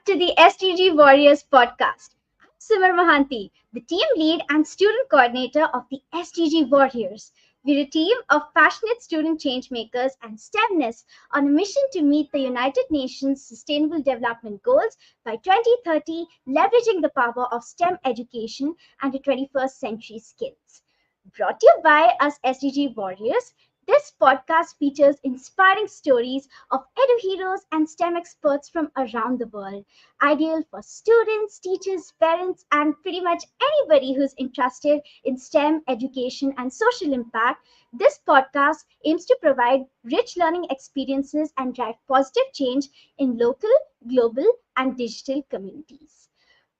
to the SDG Warriors Podcast. I'm Simar Mahanti, the team lead and student coordinator of the SDG Warriors. We're a team of passionate student changemakers and STEMness on a mission to meet the United Nations Sustainable Development Goals by 2030, leveraging the power of STEM education and the 21st century skills. Brought to you by us SDG Warriors, this podcast features inspiring stories of EDUheroes and STEM experts from around the world, ideal for students, teachers, parents, and pretty much anybody who's interested in STEM education and social impact. This podcast aims to provide rich learning experiences and drive positive change in local, global, and digital communities.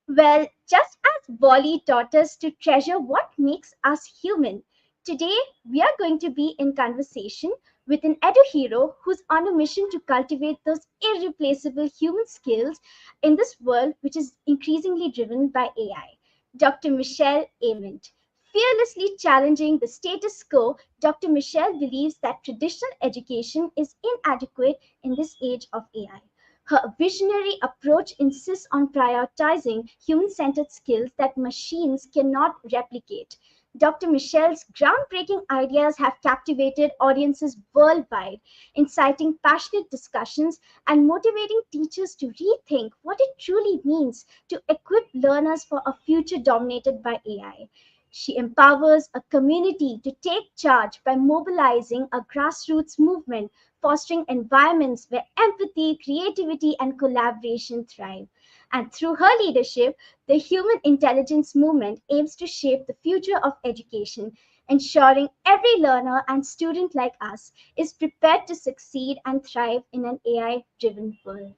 Well, just as Wally taught us to treasure what makes us human, today we are going to be in conversation with an EDUhero who's on a mission to cultivate those irreplaceable human skills in this world which is increasingly driven by AI. Dr. Michelle Ament. Fearlessly challenging the status quo, Dr. Michelle believes that traditional education is inadequate in this age of AI. Her visionary approach insists on prioritizing human centered skills that machines cannot replicate. Dr. Michelle's groundbreaking ideas have captivated audiences worldwide, inciting passionate discussions and motivating teachers to rethink what it truly means to equip learners for a future dominated by AI. She empowers a community to take charge by mobilizing a grassroots movement, fostering environments where empathy, creativity, and collaboration thrive. And through her leadership, the Human Intelligence Movement aims to shape the future of education, ensuring every learner and student like us is prepared to succeed and thrive in an AI driven world.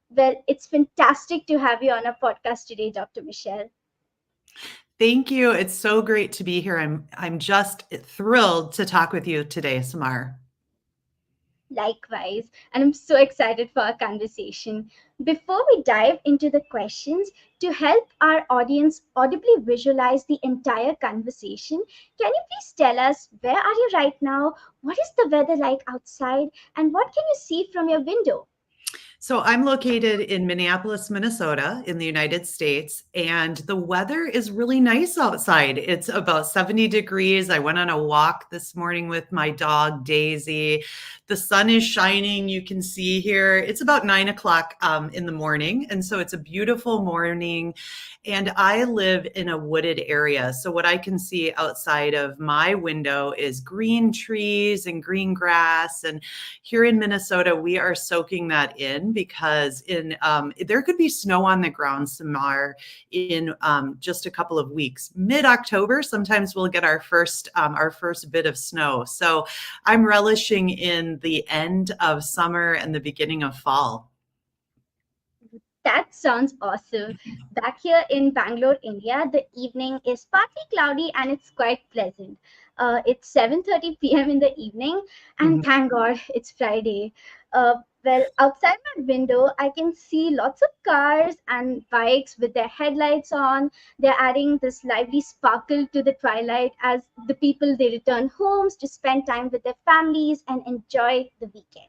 Well, it's fantastic to have you on our podcast today, Dr. Michelle. Thank you. It's so great to be here. I'm just thrilled to talk with you today, Samar. Likewise, and I'm so excited for our conversation. Before we dive into the questions, to help our audience audibly visualize the entire conversation, can you please tell us where are you right now? What is the weather like outside? And what can you see from your window? So I'm located in Minneapolis, Minnesota, in the United States, and the weather is really nice outside. It's about 70 degrees. I went on a walk this morning with my dog, Daisy. The sun is shining. You can see here. It's about 9 o'clock in the morning, and so it's a beautiful morning. And I live in a wooded area. So what I can see outside of my window is green trees and green grass. And here in Minnesota, we are soaking that in because there could be snow on the ground, Samar, in just a couple of weeks. Mid-October, sometimes we'll get our first bit of snow. So I'm relishing in the end of summer and the beginning of fall. That sounds awesome. Back here in Bangalore, India, the evening is partly cloudy and it's quite pleasant. It's 7:30 p.m. in the evening, and thank God it's Friday. Well, outside my window, I can see lots of cars and bikes with their headlights on. They're adding this lively sparkle to the twilight as the people they return homes to spend time with their families and enjoy the weekend.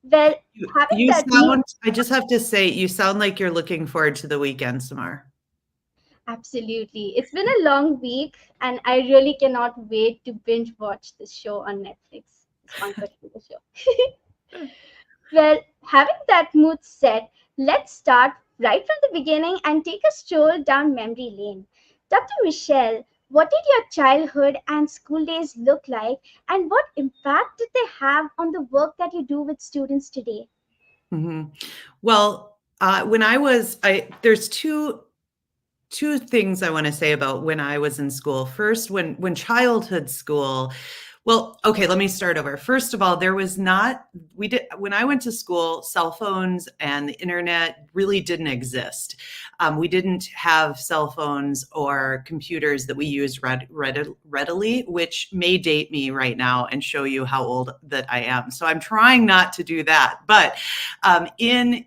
Well, having that mood. I just have to say, you sound like you're looking forward to the weekend, Samar. Absolutely. It's been a long week, and I really cannot wait to binge watch this show on Netflix. It's Unforgettable show. Well, having that mood set, let's start right from the beginning and take a stroll down memory lane. Dr. Michelle, what did your childhood and school days look like, and what impact did they have on the work that you do with students today? Mm-hmm. Well, there's two things I want to say about when I was in school. First, when childhood school. Well, okay, let me start over. First of all, when I went to school, cell phones and the internet really didn't exist. We didn't have cell phones or computers that we used readily, which may date me right now and show you how old that I am. So I'm trying not to do that. But in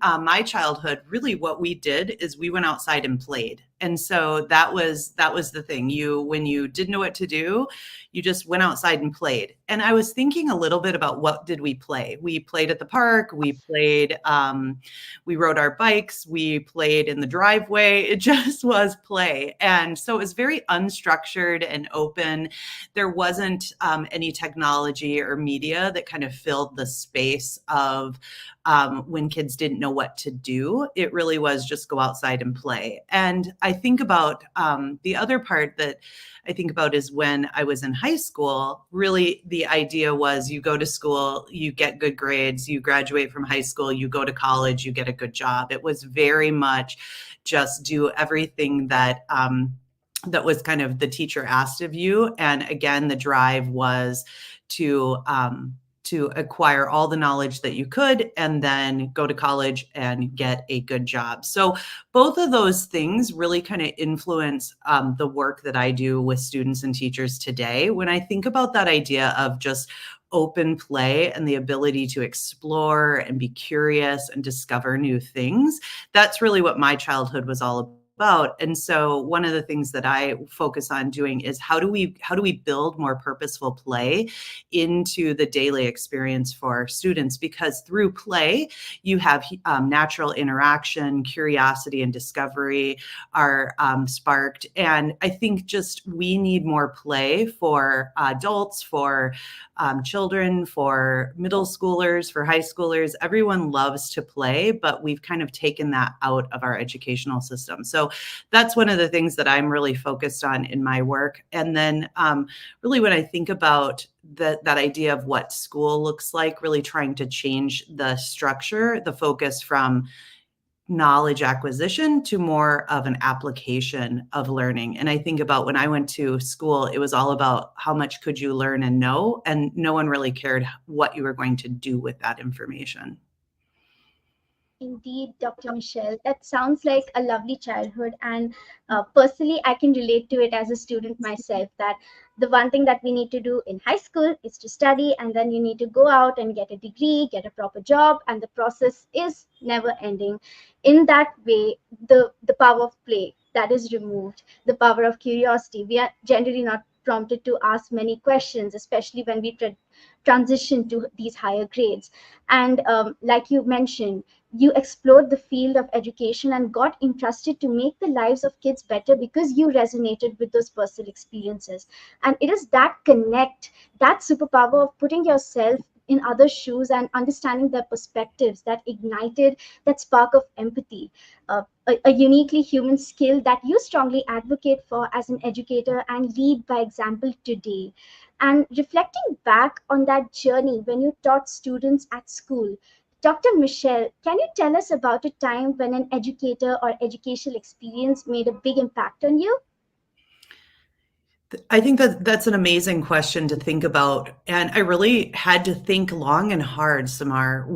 my childhood, really what we did is we went outside and played. And so that was the thing. When you didn't know what to do, you just went outside and played. And I was thinking a little bit about, what did we play? We played at the park. We rode our bikes. We played in the driveway. It just was play. And so it was very unstructured and open. There wasn't any technology or media that kind of filled the space of when kids didn't know what to do. It really was just go outside and play. And I think about the other part that I think about is when I was in high school, really the idea was you go to school, you get good grades, you graduate from high school, you go to college, you get a good job. It was very much just do everything that was kind of the teacher asked of you. And again, the drive was to acquire all the knowledge that you could and then go to college and get a good job. So both of those things really kind of influence the work that I do with students and teachers today. When I think about that idea of just open play and the ability to explore and be curious and discover new things, that's really what my childhood was all about. And so one of the things that I focus on doing is how do we build more purposeful play into the daily experience for our students? Because through play, you have natural interaction, curiosity, and discovery are sparked. And I think just we need more play for adults, for children, for middle schoolers, for high schoolers. Everyone loves to play, but we've kind of taken that out of our educational system. So that's one of the things that I'm really focused on in my work. And then really when I think about that idea of what school looks like, really trying to change the structure, the focus from knowledge acquisition to more of an application of learning. And I think about when I went to school, it was all about how much could you learn and know, and no one really cared what you were going to do with that information. Indeed, Dr. Michelle, that sounds like a lovely childhood. And personally, I can relate to it as a student myself, that the one thing that we need to do in high school is to study, and then you need to go out and get a degree, get a proper job, and the process is never ending. In that way, the power of play that is removed, the power of curiosity. We are generally not prompted to ask many questions, especially when we transition to these higher grades. And like you mentioned, you explored the field of education and got entrusted to make the lives of kids better because you resonated with those personal experiences. And it is that connect, that superpower of putting yourself in other shoes and understanding their perspectives that ignited that spark of empathy, a uniquely human skill that you strongly advocate for as an educator and lead by example today. And reflecting back on that journey when you taught students at school, Dr. Michelle, can you tell us about a time when an educator or educational experience made a big impact on you? I think that that's an amazing question to think about. And I really had to think long and hard, Samar,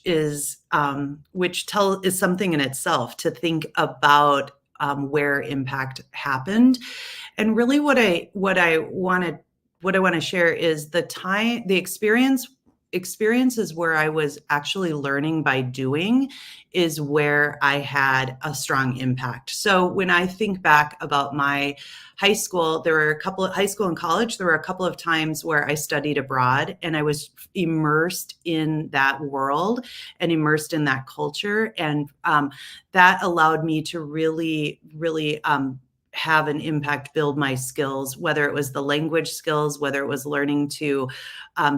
is something in itself to think about where impact happened. And really what I want to share is the experiences where I was actually learning by doing is where I had a strong impact. So when I think back about my high school, high school and college, there were a couple of times where I studied abroad and I was immersed in that world and immersed in that culture. And that allowed me to really, really have an impact, build my skills, whether it was the language skills, whether it was learning to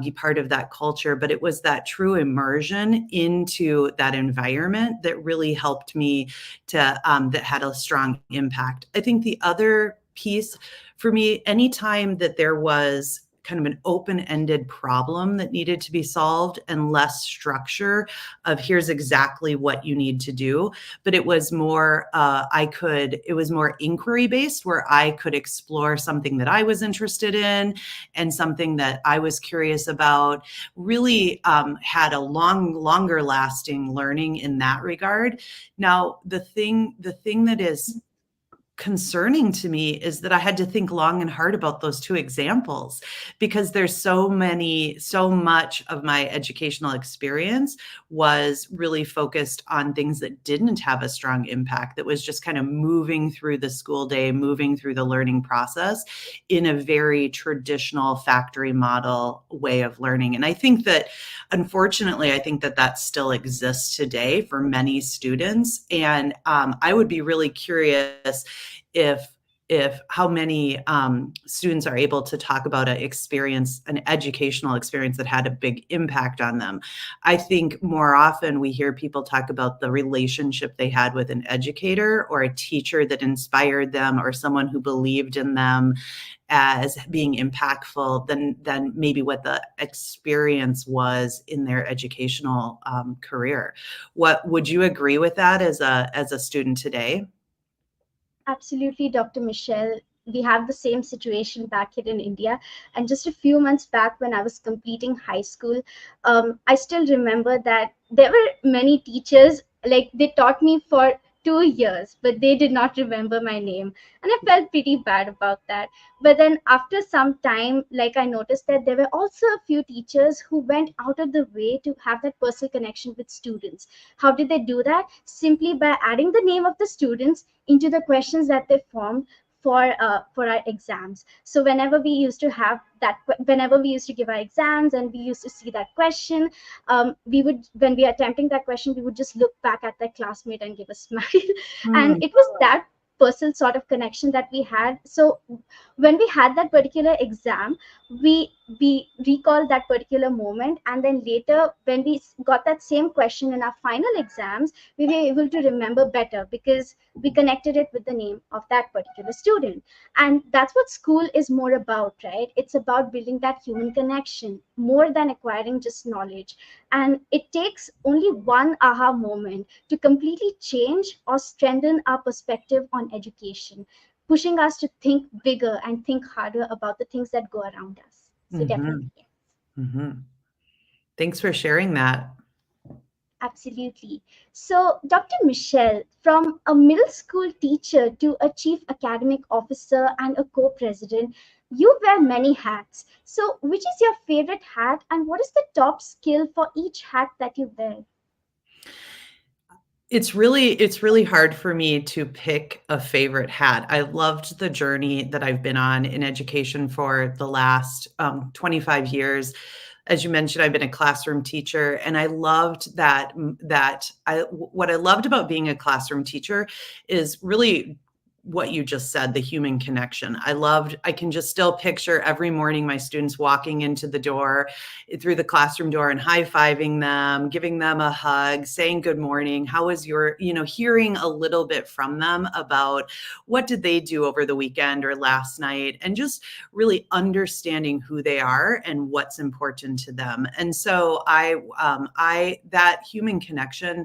be part of that culture. But it was that true immersion into that environment that really helped me that had a strong impact. I think the other piece for me, anytime that there was kind of an open-ended problem that needed to be solved and less structure of here's exactly what you need to do, but it was more it was more inquiry based, where I could explore something that I was interested in and something that I was curious about, really had a longer lasting learning in that regard. Now the thing that is concerning to me is that I had to think long and hard about those two examples, because there's so much of my educational experience was really focused on things that didn't have a strong impact, that was just kind of moving through the school day, moving through the learning process in a very traditional factory model way of learning. And I think that, unfortunately, I think that that still exists today for many students. And I would be really curious if how many students are able to talk about an educational experience that had a big impact on them. I think more often we hear people talk about the relationship they had with an educator or a teacher that inspired them, or someone who believed in them as being impactful than maybe what the experience was in their educational career. What would you agree with that as a student today? Absolutely, Dr. Michelle. We have the same situation back here in India. And just a few months back, when I was completing high school, I still remember that there were many teachers, like they taught me for 2 years, but they did not remember my name. And I felt pretty bad about that. But then after some time, like I noticed that there were also a few teachers who went out of the way to have that personal connection with students. How did they do that? Simply by adding the name of the students into the questions that they formed for our exams. So whenever we used to give our exams and we used to see that question, we would, when we are attempting that question, we would just look back at that classmate and give a smile. And Hmm. it was that personal sort of connection that we had. So when we had that particular exam, we recall that particular moment, and then later when we got that same question in our final exams, we were able to remember better because we connected it with the name of that particular student. And that's what school is more about, right? It's about building that human connection more than acquiring just knowledge. And it takes only one aha moment to completely change or strengthen our perspective on education, pushing us to think bigger and think harder about the things that go around us. So Hmm. definitely, yes. Hmm. Thanks for sharing that. Absolutely. So, Dr. Michelle, from a middle school teacher to a chief academic officer and a co president, you wear many hats. So, which is your favorite hat, and what is the top skill for each hat that you wear? It's really hard for me to pick a favorite hat. I loved the journey that I've been on in education for the last 25 years. As you mentioned, I've been a classroom teacher, and I loved what I loved about being a classroom teacher is really what you just said, the human connection. I can just still picture every morning my students walking into the door, through the classroom door, and high-fiving them, giving them a hug, saying good morning. How was hearing a little bit from them about what did they do over the weekend or last night, and just really understanding who they are and what's important to them. And so that human connection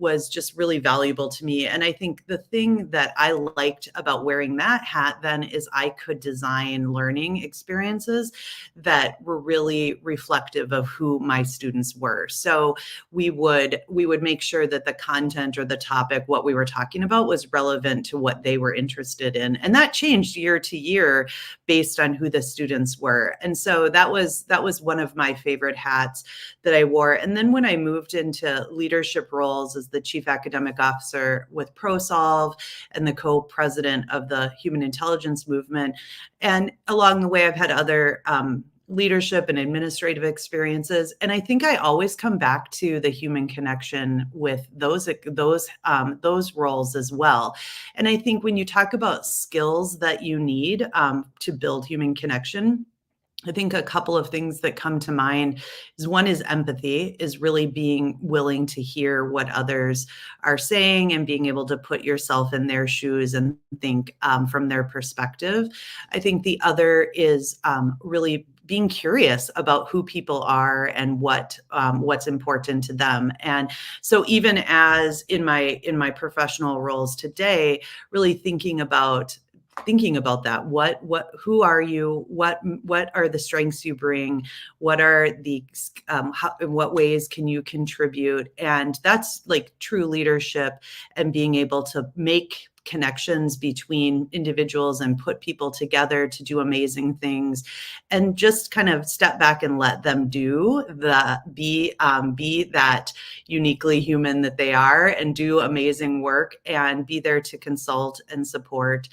was just really valuable to me. And I think the thing that I liked about wearing that hat then is I could design learning experiences that were really reflective of who my students were. So we would make sure that the content or the topic, what we were talking about, was relevant to what they were interested in. And that changed year to year based on who the students were. And so that was one of my favorite hats that I wore. And then when I moved into leadership roles as the chief academic officer with ProSolve and the co-president of the Human Intelligence Movement, and along the way, I've had other leadership and administrative experiences. And I think I always come back to the human connection with those roles as well. And I think when you talk about skills that you need to build human connection, I think a couple of things that come to mind is, one is empathy, is really being willing to hear what others are saying and being able to put yourself in their shoes and think from their perspective. I think the other is really being curious about who people are and what's important to them. And so even as in my professional roles today, really thinking about that, who are you, what are the strengths you bring, what are the in what ways can you contribute. And that's like true leadership, and being able to make connections between individuals and put people together to do amazing things, and just kind of step back and let them be that uniquely human that they are and do amazing work and be there to consult and support.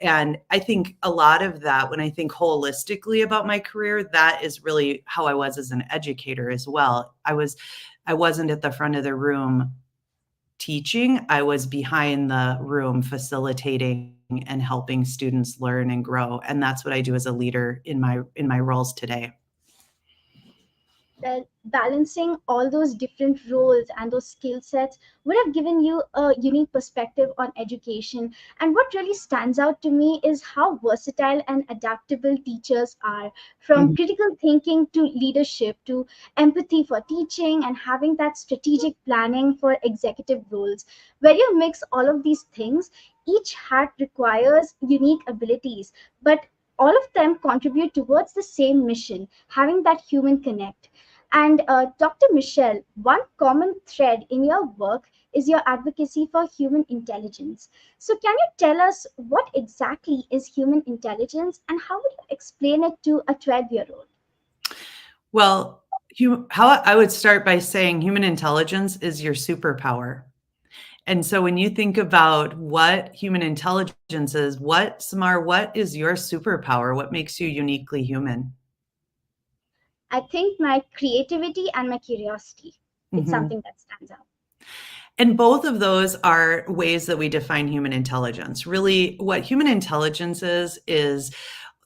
And I think a lot of that, when I think holistically about my career, that is really how I was as an educator as well. I wasn't at the front of the room teaching. I was behind the room facilitating and helping students learn and grow. And that's what I do as a leader in my roles today. Well, balancing all those different roles and those skill sets would have given you a unique perspective on education. And what really stands out to me is how versatile and adaptable teachers are, from Mhm. critical thinking to leadership to empathy for teaching and having that strategic planning for executive roles. Where you mix all of these things, each hat requires unique abilities, but all of them contribute towards the same mission, having that human connect. And Dr. Michelle, one common thread in your work is your advocacy for human intelligence. So, can you tell us what exactly is human intelligence and how would you explain it to a 12-year-old? Well, how I would start by saying human intelligence is your superpower. And so when you think about what human intelligence is, Samar, what is your superpower? What makes you uniquely human? I think my creativity and my curiosity, it's Mhm. something that stands out. And both of those are ways that we define human intelligence. Really, what human intelligence is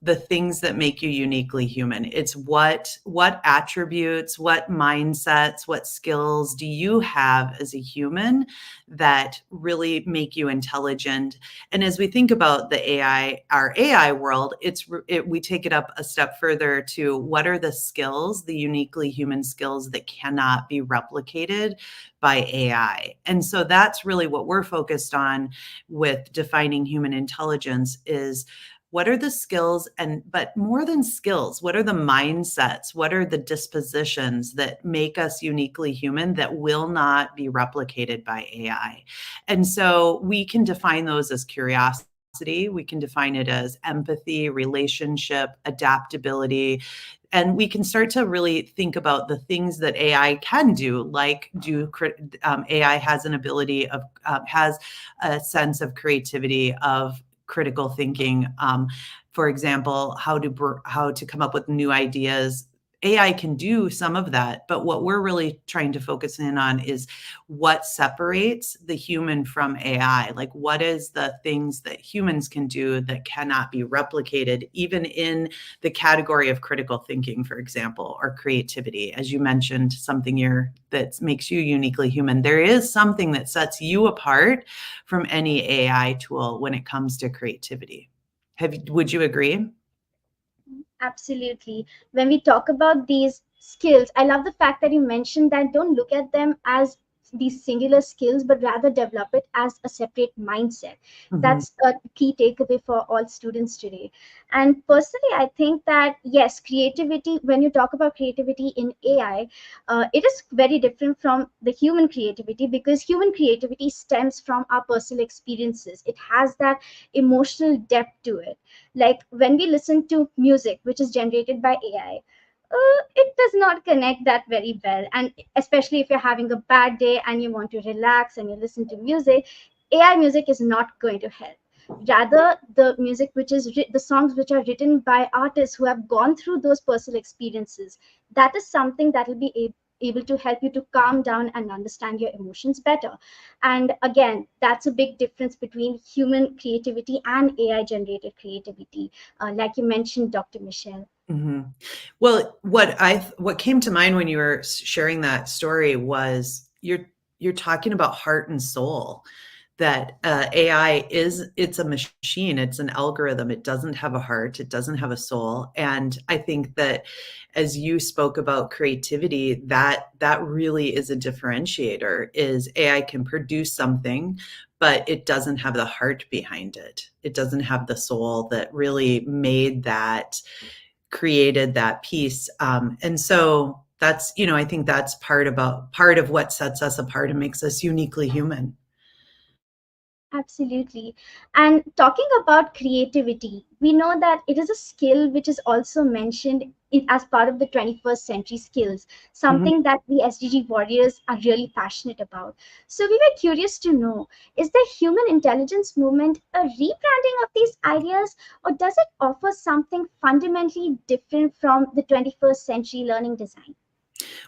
the things that make you uniquely human. It's what attributes, what mindsets, what skills do you have as a human that really make you intelligent. And as we think about our AI world, we take it up a step further to what are the skills, the uniquely human skills that cannot be replicated by AI. And so that's really what we're focused on with defining human intelligence is what are the skills but more than skills, what are the mindsets, what are the dispositions that make us uniquely human that will not be replicated by AI? And so we can define those as curiosity, we can define it as empathy, relationship, adaptability, and we can start to really think about the things that AI can do, AI has an ability of has a sense of creativity, of critical thinking. For example, how to come up with new ideas. AI can do some of that, but what we're really trying to focus in on is what separates the human from AI. Like, what is the things that humans can do that cannot be replicated, even in the category of critical thinking, for example, or creativity. As you mentioned, that makes you uniquely human. There is something that sets you apart from any AI tool when it comes to creativity. Would you agree? Absolutely. When we talk about these skills, I love the fact that you mentioned that don't look at them as these singular skills, but rather develop it as a separate mindset. Mhm. That's a key takeaway for all students today. And personally, I think that yes, creativity, when you talk about creativity in AI, it is very different from the human creativity because human creativity stems from our personal experiences. It has that emotional depth to it, like when we listen to music which is generated by AI, it does not connect that very well. And especially if you're having a bad day and you want to relax and you listen to music, AI music is not going to help. Rather, the music the songs which are written by artists who have gone through those personal experiences, that is something that will be able to help you to calm down and understand your emotions better. And again, that's a big difference between human creativity and AI generated creativity, like you mentioned, Dr. Michelle. Mhm. Well, what came to mind when you were sharing that story was you're talking about heart and soul. That AI it's a machine, it's an algorithm. It doesn't have a heart, it doesn't have a soul. And I think that as you spoke about creativity, that really is a differentiator. Is AI can produce something, but it doesn't have the heart behind it. It doesn't have the soul that really created that piece. And so that's, I think that's part of what sets us apart and makes us uniquely human. Absolutely. And talking about creativity, we know that it is a skill which is also mentioned as part of the 21st century skills, Mhm. something that the SDG warriors are really passionate about. So we were curious to know, is the human intelligence movement a rebranding of these ideas, or does it offer something fundamentally different from the 21st century learning design?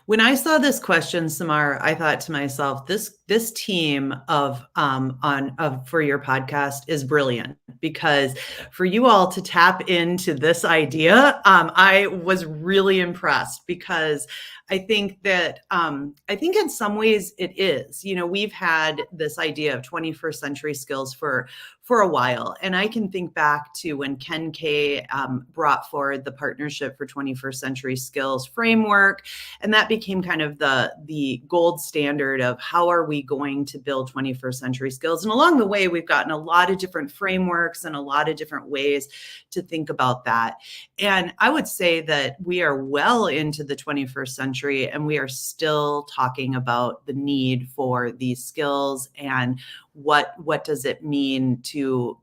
When I saw this question, Samar, I thought to myself, this team of on of for your podcast is brilliant because for you all to tap into this idea, I was really impressed because I think in some ways it is. You know, we've had this idea of 21st century skills for a while, and I can think back to when Ken K brought forward the Partnership for 21st Century Skills framework, and that became kind of the gold standard of how are we going to build 21st century skills. And along the way, we've gotten a lot of different frameworks and a lot of different ways to think about that. And I would say that we are well into the 21st century and we are still talking about the need for these skills and what does it mean to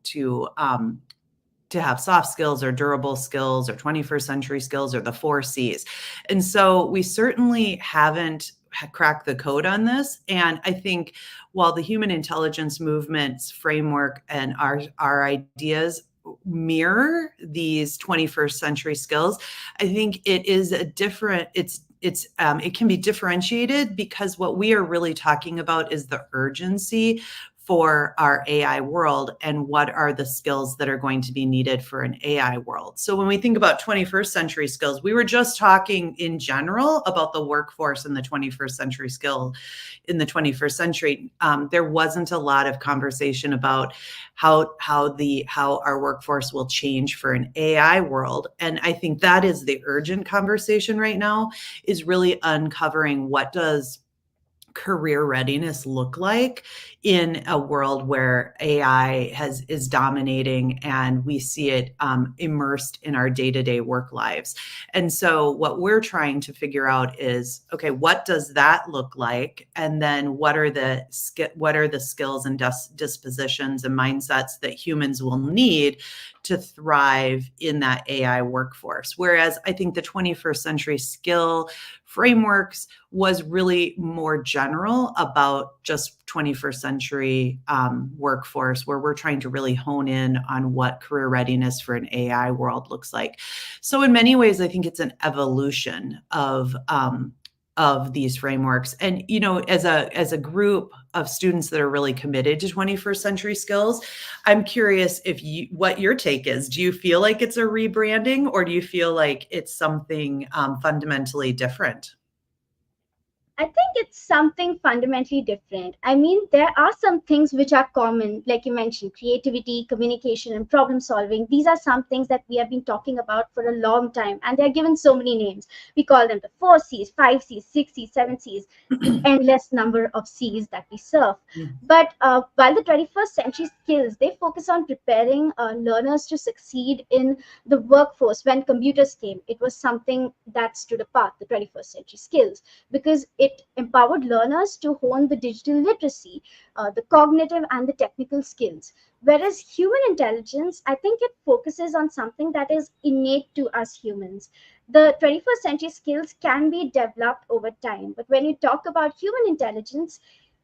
have soft skills or durable skills or 21st century skills or the 4 C's. And so we certainly haven't cracked the code on this. And I think while the human intelligence movement's framework and our ideas mirror these 21st century skills, I think it is a different, it can be differentiated because what we are really talking about is the urgency for our AI world and what are the skills that are going to be needed for an AI world. So when we think about 21st century skills, we were just talking in general about the workforce in the 21st century skill in the 21st century. There wasn't a lot of conversation about how our workforce will change for an AI world. And I think that is the urgent conversation right now, is really uncovering what does career readiness look like in a world where AI is dominating and we see it immersed in our day-to-day work lives. And so what we're trying to figure out is, okay, what does that look like? And then what are the skills and dispositions and mindsets that humans will need to thrive in that AI workforce? Whereas I think the 21st century skill frameworks was really more general about just 21st century workforce, where we're trying to really hone in on what career readiness for an AI world looks like. So in many ways, I think it's an evolution of these frameworks. And, you know, as a group of students that are really committed to 21st century skills, I'm curious what your take is. Do you feel like it's a rebranding, or do you feel like it's something fundamentally different? I think it's something fundamentally different. I mean, there are some things which are common, like you mentioned, creativity, communication, and problem solving. These are some things that we have been talking about for a long time, and they're given so many names. We call them the 4 C's, 5 C's, 6 C's, 7 C's, the endless number of C's that we serve. But while the 21st century skills, they focus on preparing learners to succeed in the workforce. When computers came, it was something that stood apart, the 21st century skills, because it empowered learners to hone the digital literacy, the cognitive and the technical skills. Whereas human intelligence, I think it focuses on something that is innate to us humans. The 21st century skills can be developed over time, but when you talk about human intelligence,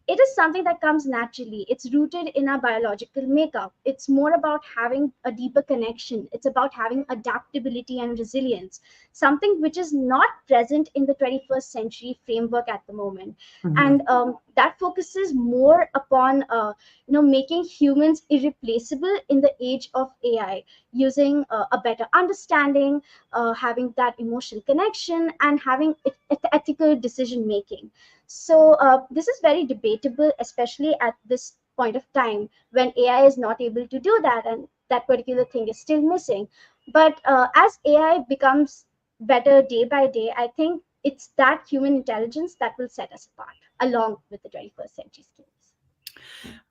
it is something that comes naturally. It's rooted in our biological makeup. It's more about having a deeper connection. It's about having adaptability and resilience, something which is not present in the 21st century framework at the moment. Mhm. And that focuses more upon, making humans irreplaceable in the age of AI, using a better understanding, having that emotional connection, and having ethical decision making. So this is very debatable, especially at this point of time when AI is not able to do that, and that particular thing is still missing. But as AI becomes better day by day, I think it's that human intelligence that will set us apart, along with the 21st century skills.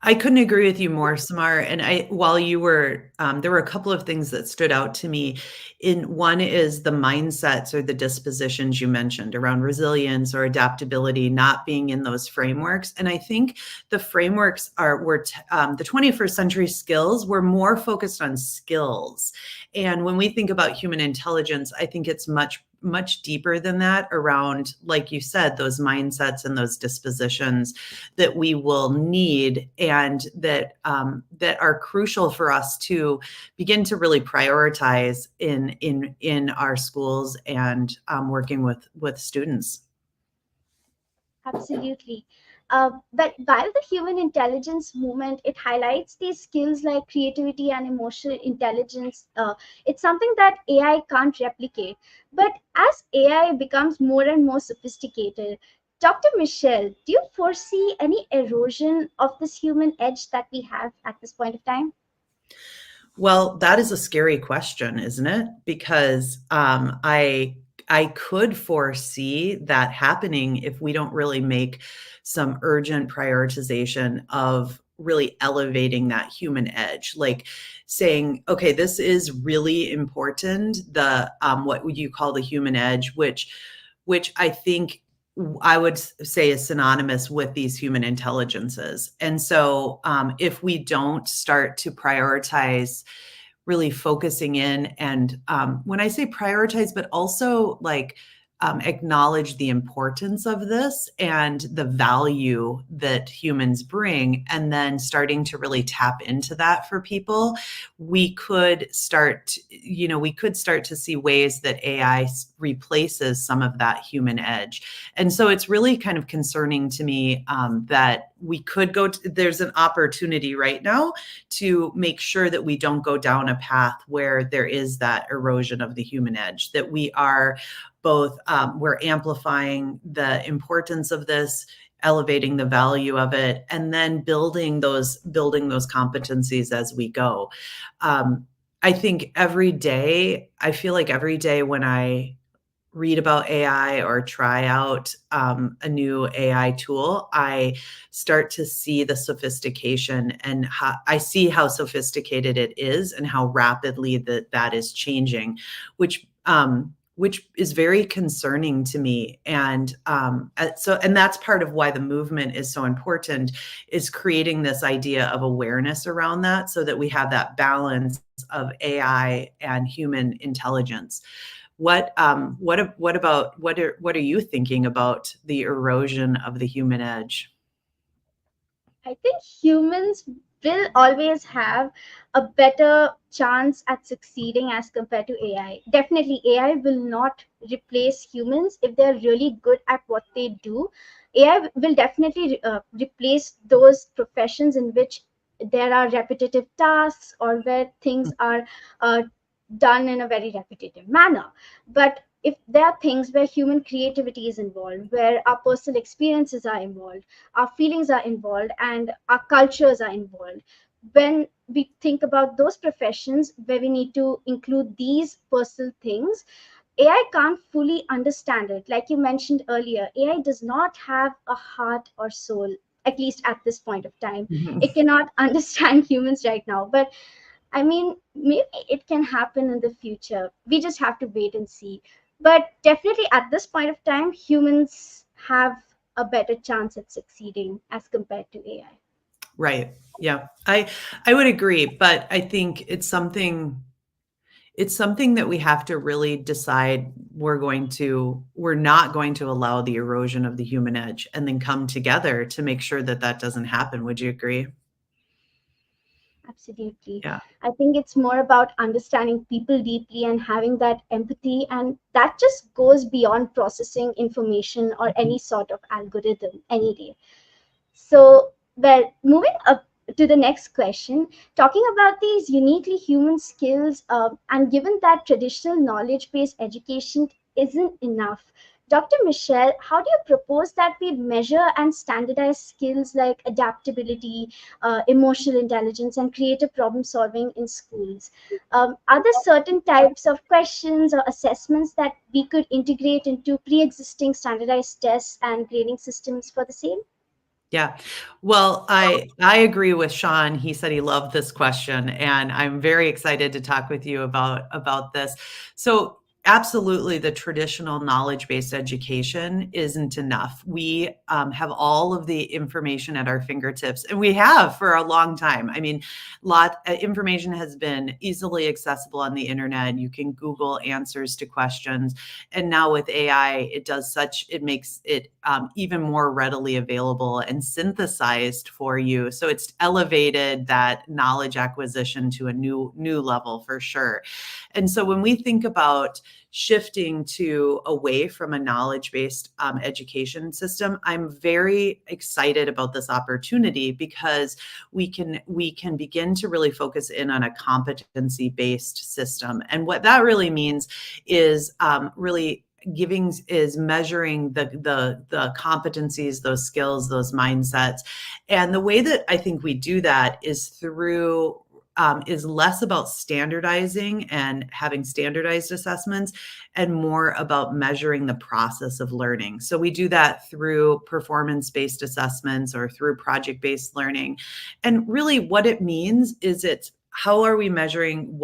I couldn't agree with you more, Samar. And while you were, there were a couple of things that stood out to me. In one is the mindsets or the dispositions you mentioned around resilience or adaptability, not being in those frameworks. And I think the frameworks the 21st century skills were more focused on skills. And when we think about human intelligence, I think it's much deeper than that around, like you said, those mindsets and those dispositions that we will need and that are crucial for us to begin to really prioritize in our schools and working with students. Absolutely. But while the human intelligence movement, it highlights these skills like creativity and emotional intelligence, it's something that AI can't replicate. But as AI becomes more and more sophisticated, Dr. Michelle, do you foresee any erosion of this human edge that we have at this point of time? Well, that is a scary question, isn't it? Because I could foresee that happening if we don't really make some urgent prioritization of really elevating that human edge, like saying, okay, this is really important. The what would you call the human edge, which I think I would say is synonymous with these human intelligences. And so if we don't start to prioritize really focusing in and when I say prioritize, but also like acknowledge the importance of this and the value that humans bring, and then starting to really tap into that for people, we could start to see ways that AI replaces some of that human edge. And so it's really kind of concerning to me that we could there's an opportunity right now to make sure that we don't go down a path where there is that erosion of the human edge, that we are both we're amplifying the importance of this, elevating the value of it, and then building those competencies as we go. I think I feel like every day when I read about AI or try out a new AI tool, I start to see the sophistication and I see how sophisticated it is and how rapidly that is changing, which is very concerning to me. And and that's part of why the movement is so important, is creating this idea of awareness around that so that we have that balance of AI and human intelligence. What are you thinking about the erosion of the human edge? I think humans will always have a better chance at succeeding as compared to AI. Definitely, AI will not replace humans if they're really good at what they do. AI will definitely replace those professions in which there are repetitive tasks or where things are uh, done in a very repetitive manner. But if there are things where human creativity is involved, where our personal experiences are involved, our feelings are involved, and our cultures are involved, when we think about those professions where we need to include these personal things, AI can't fully understand it. Like you mentioned earlier, AI does not have a heart or soul, at least at this point of time. It Mhm. cannot understand humans right now. But I mean, maybe it can happen in the future. We just have to wait and see. But definitely at this point of time, humans have a better chance at succeeding as compared to AI. Right. Yeah. I would agree, but I think it's something that we have to really decide we're not going to allow the erosion of the human edge, and then come together to make sure that that doesn't happen. Would you agree? Absolutely. Yeah. I think it's more about understanding people deeply and having that empathy. And that just goes beyond processing information or any sort of algorithm any day. So, well, moving up to the next question, talking about these uniquely human skills, and given that traditional knowledge based education isn't enough, Dr. Michelle, how do you propose that we measure and standardize skills like adaptability, emotional intelligence, and creative problem solving in schools? Are there certain types of questions or assessments that we could integrate into pre existing standardized tests and grading systems for the same? Yeah. Well, I agree with Sean. He said he loved this question, and I'm very excited to talk with you about this. So, absolutely, the traditional knowledge-based education isn't enough. We have all of the information at our fingertips, and we have for a long time. I mean, lot information has been easily accessible on the internet. You can Google answers to questions, and now with AI, it makes it even more readily available and synthesized for you. So it's elevated that knowledge acquisition to a new level for sure. And so when we think about shifting to away from a knowledge-based education system, I'm very excited about this opportunity because we can begin to really focus in on a competency-based system. And what that really means is really giving is measuring the competencies, those skills, those mindsets. And the way that I think we do that is through is less about standardizing and having standardized assessments and more about measuring the process of learning. So we do that through performance-based assessments or through project-based learning. And really what it means is it's how are we measuring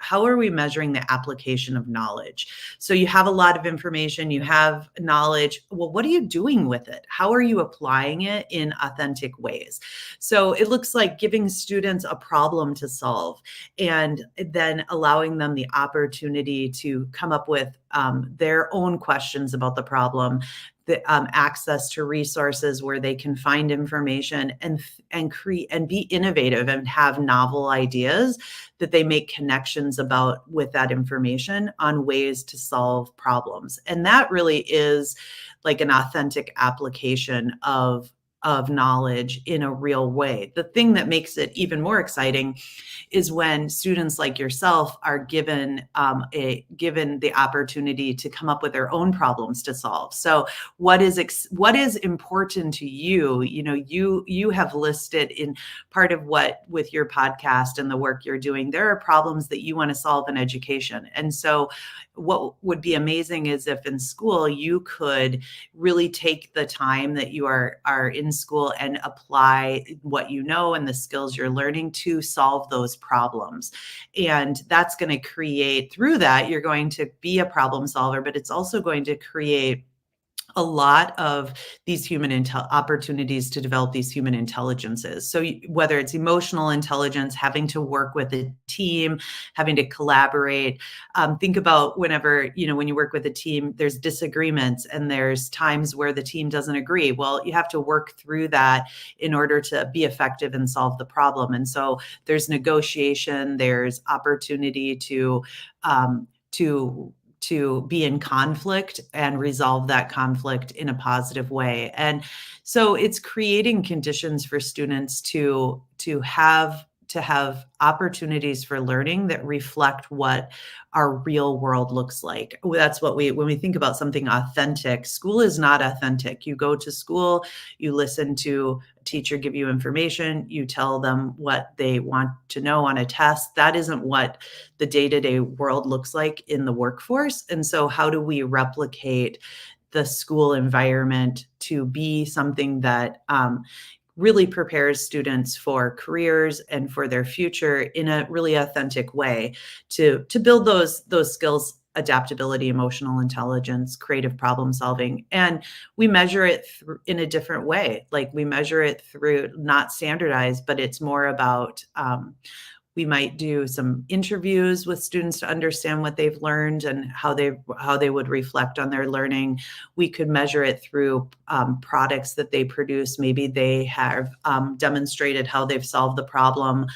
how are we measuring the application of knowledge? So you have a lot of information, you have knowledge. Well, what are you doing with it? How are you applying it in authentic ways? So it looks like giving students a problem to solve and then allowing them the opportunity to come up with their own questions about the problem, the access to resources where they can find information and create and be innovative and have novel ideas that they make connections about with that information on ways to solve problems. And that really is like an authentic application of knowledge in a real way. The thing that makes it even more exciting is when students like yourself are given given the opportunity to come up with their own problems to solve. So what is important to you? You know, you have listed in part of what with your podcast and the work you're doing, there are problems that you want to solve in education. And so what would be amazing is if in school you could really take the time that you are in school and apply what you know and the skills you're learning to solve those problems. And that's going to create, through that, you're going to be a problem solver, but it's also going to create a lot of these opportunities to develop these human intelligences. So whether it's emotional intelligence, having to work with a team, having to collaborate, think about whenever, when you work with a team, there's disagreements and there's times where the team doesn't agree. Well, you have to work through that in order to be effective and solve the problem. And so there's negotiation, there's opportunity to be in conflict and resolve that conflict in a positive way. And so it's creating conditions for students to have opportunities for learning that reflect what our real world looks like. That's what when we think about something authentic, school is not authentic. You go to school, you listen to a teacher give you information, you tell them what they want to know on a test. That isn't what the day-to-day world looks like in the workforce. And so how do we replicate the school environment to be something that really prepares students for careers and for their future in a really authentic way to build those skills: adaptability, emotional intelligence, creative problem solving. And we measure it in a different way. Like we measure it through not standardized, but it's more about we might do some interviews with students to understand what they've learned and how they would reflect on their learning. We could measure it through products that they produce. Maybe they have demonstrated how they've solved the problem.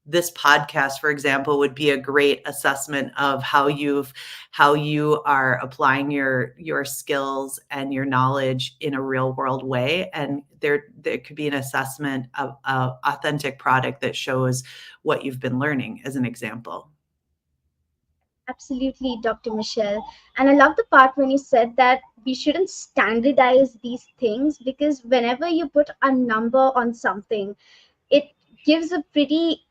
This podcast, for example, would be a great assessment of how you are applying your skills and your knowledge in a real world way. And there could be an assessment of an authentic product that shows what you've been learning, as an example. Absolutely, Dr. Michelle. And I love the part when you said that we shouldn't standardize these things, because whenever you put a number on something, it gives a pretty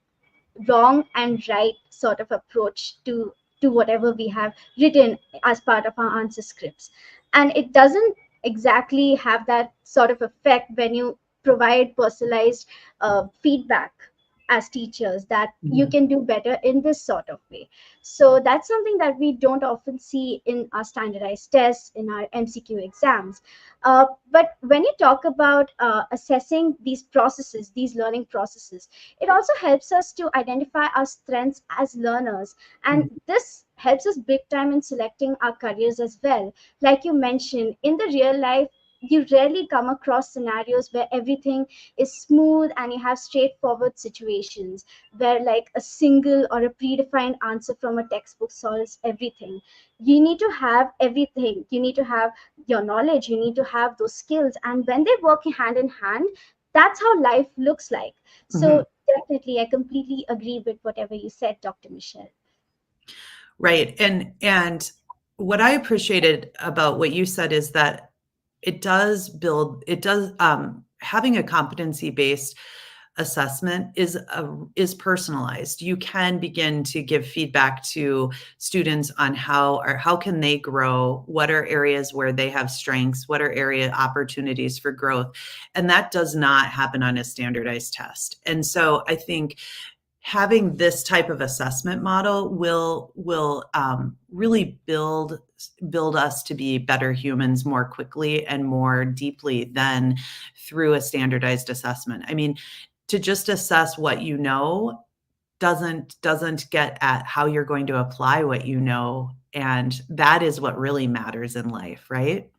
wrong and right sort of approach to whatever we have written as part of our answer scripts. And it doesn't exactly have that sort of effect when you provide personalized feedback as teachers, that you Mhm. can do better in this sort of way. So that's something that we don't often see in our standardized tests, in our MCQ exams. But when you talk about assessing these processes, these learning processes, it also helps us to identify our strengths as learners. And Mhm. this helps us big time in selecting our careers as well. Like you mentioned, in the real life, you rarely come across scenarios where everything is smooth and you have straightforward situations where like a single or a predefined answer from a textbook solves everything. You need to have everything. You need to have your knowledge, you need to have those skills, and when they work hand in hand, that's how life looks like. Mhm. So definitely I completely agree with whatever you said, Dr. Michelle. Right. And what I appreciated about what you said is that it does having a competency based assessment is personalized. You can begin to give feedback to students on how can they grow, what are areas where they have strengths, what are area opportunities for growth. And that does not happen on a standardized test. And so I think having this type of assessment model will really build us to be better humans more quickly and more deeply than through a standardized assessment. I mean, to just assess what you know doesn't get at how you're going to apply what you know, and that is what really matters in life, right?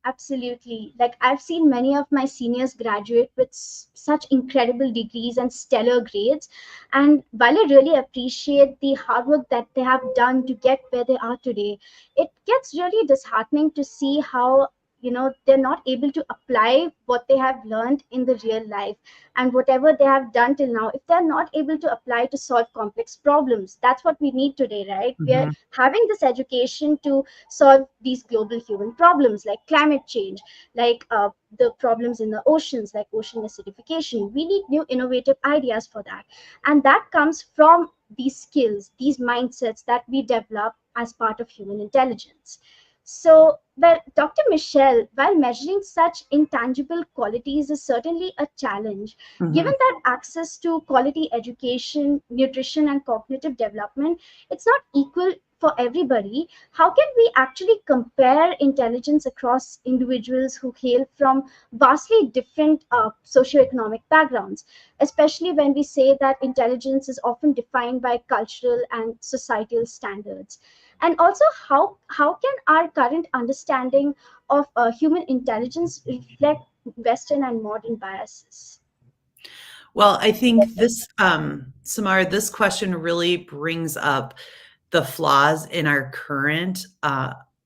Absolutely. Like I've seen many of my seniors graduate with such incredible degrees and stellar grades. And while I really appreciate the hard work that they have done to get where they are today, it gets really disheartening to see how, they're not able to apply what they have learned in the real life. And whatever they have done till now, if they're not able to apply to solve complex problems, that's what we need today, right? We are Mhm. having this education to solve these global human problems like climate change, like the problems in the oceans, like ocean acidification. We need new innovative ideas for that. And that comes from these skills, these mindsets that we develop as part of human intelligence. So, well, Dr. Michelle, while measuring such intangible qualities is certainly a challenge, given Mhm. that access to quality education, nutrition, and cognitive development, it's not equal for everybody. How can we actually compare intelligence across individuals who hail from vastly different socioeconomic backgrounds, especially when we say that intelligence is often defined by cultural and societal standards? And also, how can our current understanding of human intelligence reflect Western and modern biases? Well, I think Samar, this question really brings up the flaws in our current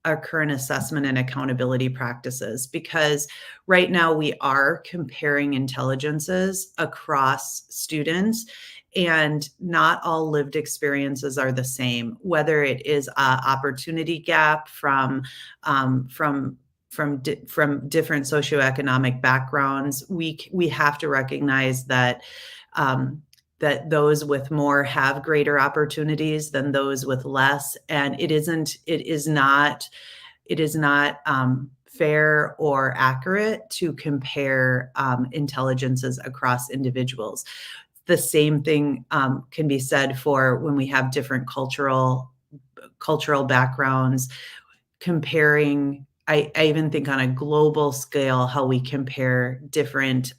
assessment and accountability practices, because right now we are comparing intelligences across students, and not all lived experiences are the same, whether it is a opportunity gap from from different socioeconomic backgrounds. We have to recognize that um, that those with more have greater opportunities than those with less, and it is not fair or accurate to compare intelligences across individuals. The same thing can be said for when we have different cultural backgrounds. Comparing, I even think on a global scale, how we compare different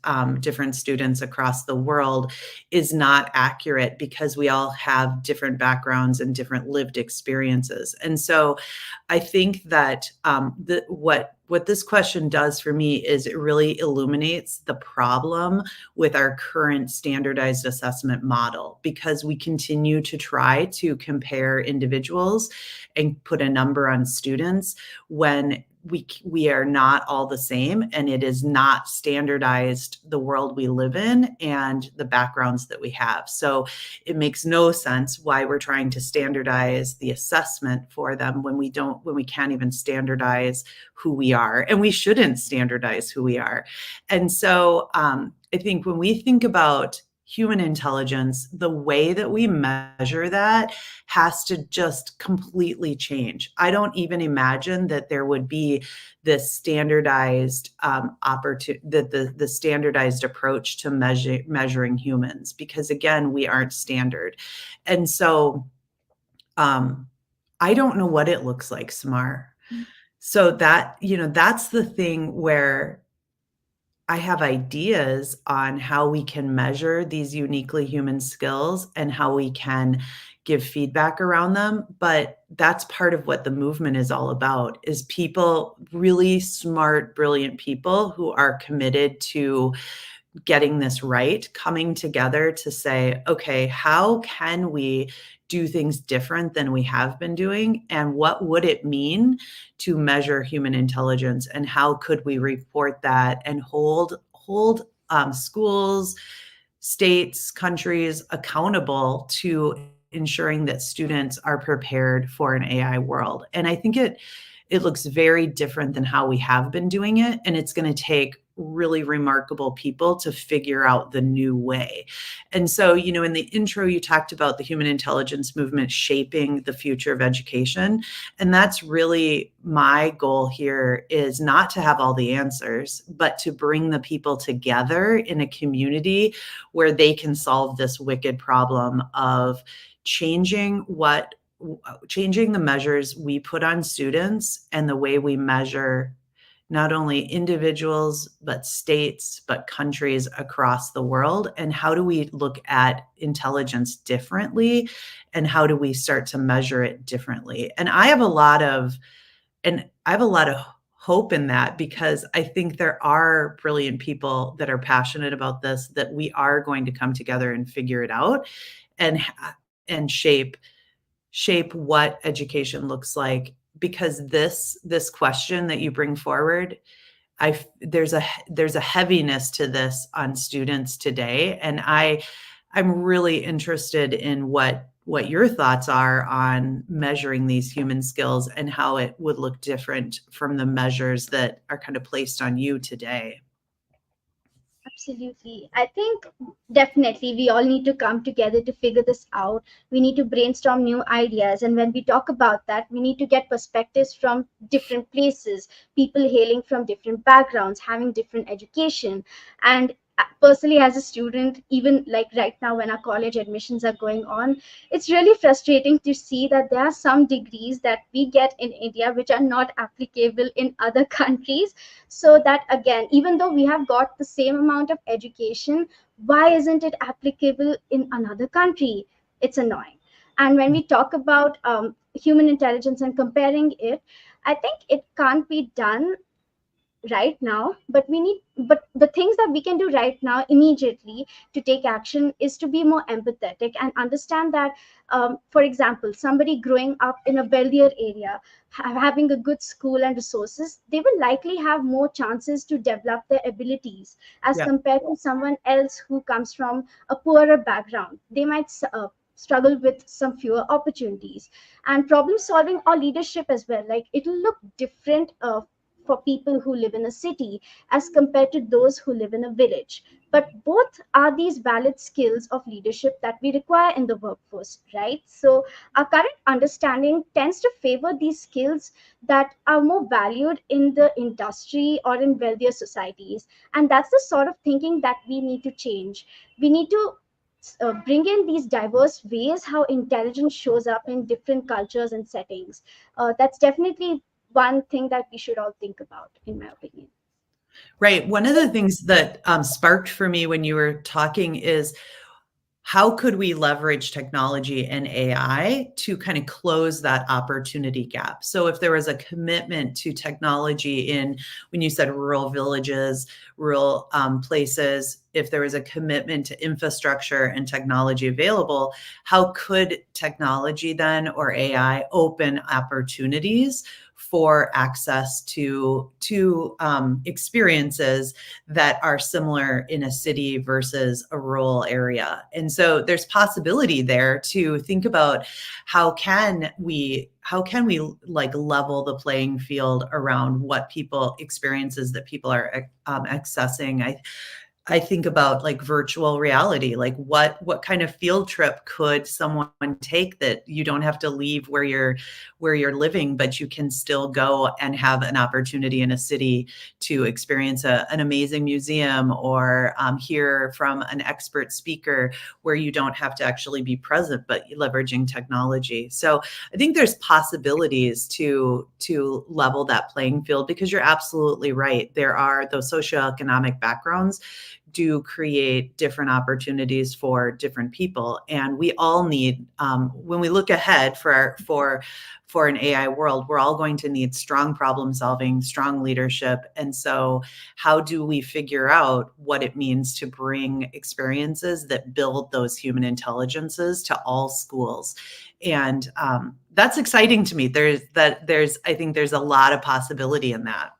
students across the world is not accurate, because we all have different backgrounds and different lived experiences. And so I think that what this question does for me is it really illuminates the problem with our current standardized assessment model, because we continue to try to compare individuals and put a number on students when we are not all the same, and it is not standardized, the world we live in and the backgrounds that we have. So it makes no sense why we're trying to standardize the assessment for them when we can't even standardize who we are, and we shouldn't standardize who we are. And so I think when we think about human intelligence, the way that we measure that has to just completely change. I don't even imagine that there would be this standardized the standardized approach to measuring humans, because again, we aren't standard. And so I don't know what it looks like, Smar. So that, that's the thing where I have ideas on how we can measure these uniquely human skills and how we can give feedback around them. But that's part of what the movement is all about, is people, really smart, brilliant people who are committed to getting this right, coming together to say, okay, how can we do things different than we have been doing? And what would it mean to measure human intelligence? And how could we report that and hold schools, states, countries accountable to ensuring that students are prepared for an AI world? And I think it looks very different than how we have been doing it. And it's going to take really remarkable people to figure out the new way. And so, in the intro, you talked about the human intelligence movement shaping the future of education. And that's really my goal here, is not to have all the answers, but to bring the people together in a community where they can solve this wicked problem of changing the measures we put on students and the way we measure not only individuals, but states, but countries across the world. And how do we look at intelligence differently? And how do we start to measure it differently? And I have a lot of hope in that, because I think there are brilliant people that are passionate about this, that we are going to come together and figure it out and shape what education looks like. Because this question that you bring forward, there's a heaviness to this on students today, and I'm really interested in what your thoughts are on measuring these human skills and how it would look different from the measures that are kind of placed on you today. Absolutely. I think definitely we all need to come together to figure this out. We need to brainstorm new ideas. And when we talk about that, we need to get perspectives from different places, people hailing from different backgrounds, having different education. And personally, as a student, even like right now when our college admissions are going on, it's really frustrating to see that there are some degrees that we get in India which are not applicable in other countries. So that again, even though we have got the same amount of education, why isn't it applicable in another country? It's annoying. And when we talk about human intelligence and comparing it, I think it can't be done right now, but the things that we can do right now immediately to take action is to be more empathetic and understand that, for example, somebody growing up in a wealthier area, having a good school and resources, they will likely have more chances to develop their abilities as Yeah. compared to someone else who comes from a poorer background. They might struggle with some fewer opportunities. And problem solving or leadership as well, like it'll look different for people who live in a city as compared to those who live in a village. But both are these valid skills of leadership that we require in the workforce, right? So our current understanding tends to favor these skills that are more valued in the industry or in wealthier societies. And that's the sort of thinking that we need to change. We need to bring in these diverse ways how intelligence shows up in different cultures and settings. That's definitely one thing that we should all think about, in my opinion. Right. One of the things that sparked for me when you were talking is, how could we leverage technology and AI to kind of close that opportunity gap? So if there was a commitment to technology in, when you said rural villages, rural places, if there was a commitment to infrastructure and technology available, how could technology then, or AI, open opportunities for access to experiences that are similar in a city versus a rural area? And so there's possibility there to think about, how can we like level the playing field around what people experiences that people are accessing. I think about like virtual reality, like what kind of field trip could someone take that you don't have to leave where you're living, but you can still go and have an opportunity in a city to experience an amazing museum or hear from an expert speaker where you don't have to actually be present, but leveraging technology. So I think there's possibilities to level that playing field because you're absolutely right. There are those socioeconomic backgrounds do create different opportunities for different people, and we all need when we look ahead for an AI world, we're all going to need strong problem solving, strong leadership. And so how do we figure out what it means to bring experiences that build those human intelligences to all schools? And that's exciting to me. I think there's a lot of possibility in that.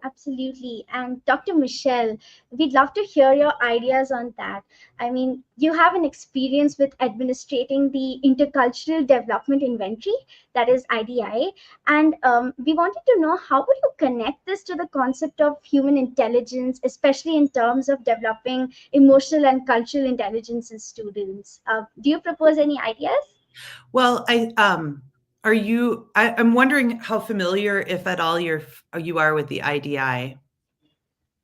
Absolutely. And Dr. Michelle, we'd love to hear your ideas on that. I mean, you have an experience with administrating the Intercultural Development Inventory, that is IDI. And we wanted to know, how would you connect this to the concept of human intelligence, especially in terms of developing emotional and cultural intelligence in students? Do you propose any ideas? Well, I'm wondering how familiar, if at all, you are with the IDI.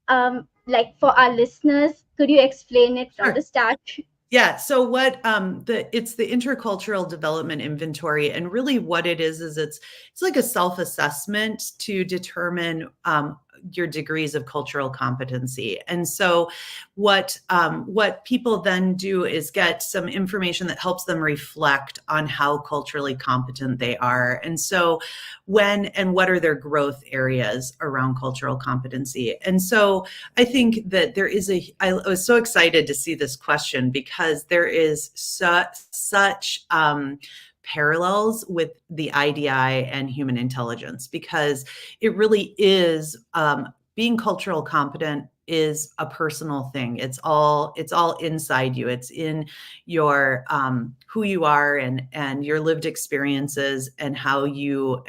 Like, for our listeners, could you explain it from Sure. the start? Yeah. So it's the intercultural development inventory, and really what it is it's like a self-assessment to determine your degrees of cultural competency. And so what people then do is get some information that helps them reflect on how culturally competent they are. And so what are their growth areas around cultural competency. And so I think that I was so excited to see this question because there is such parallels with the IDI and human intelligence, because it really is being cultural competent is a personal thing. It's all inside you. It's in your who you are and your lived experiences and how you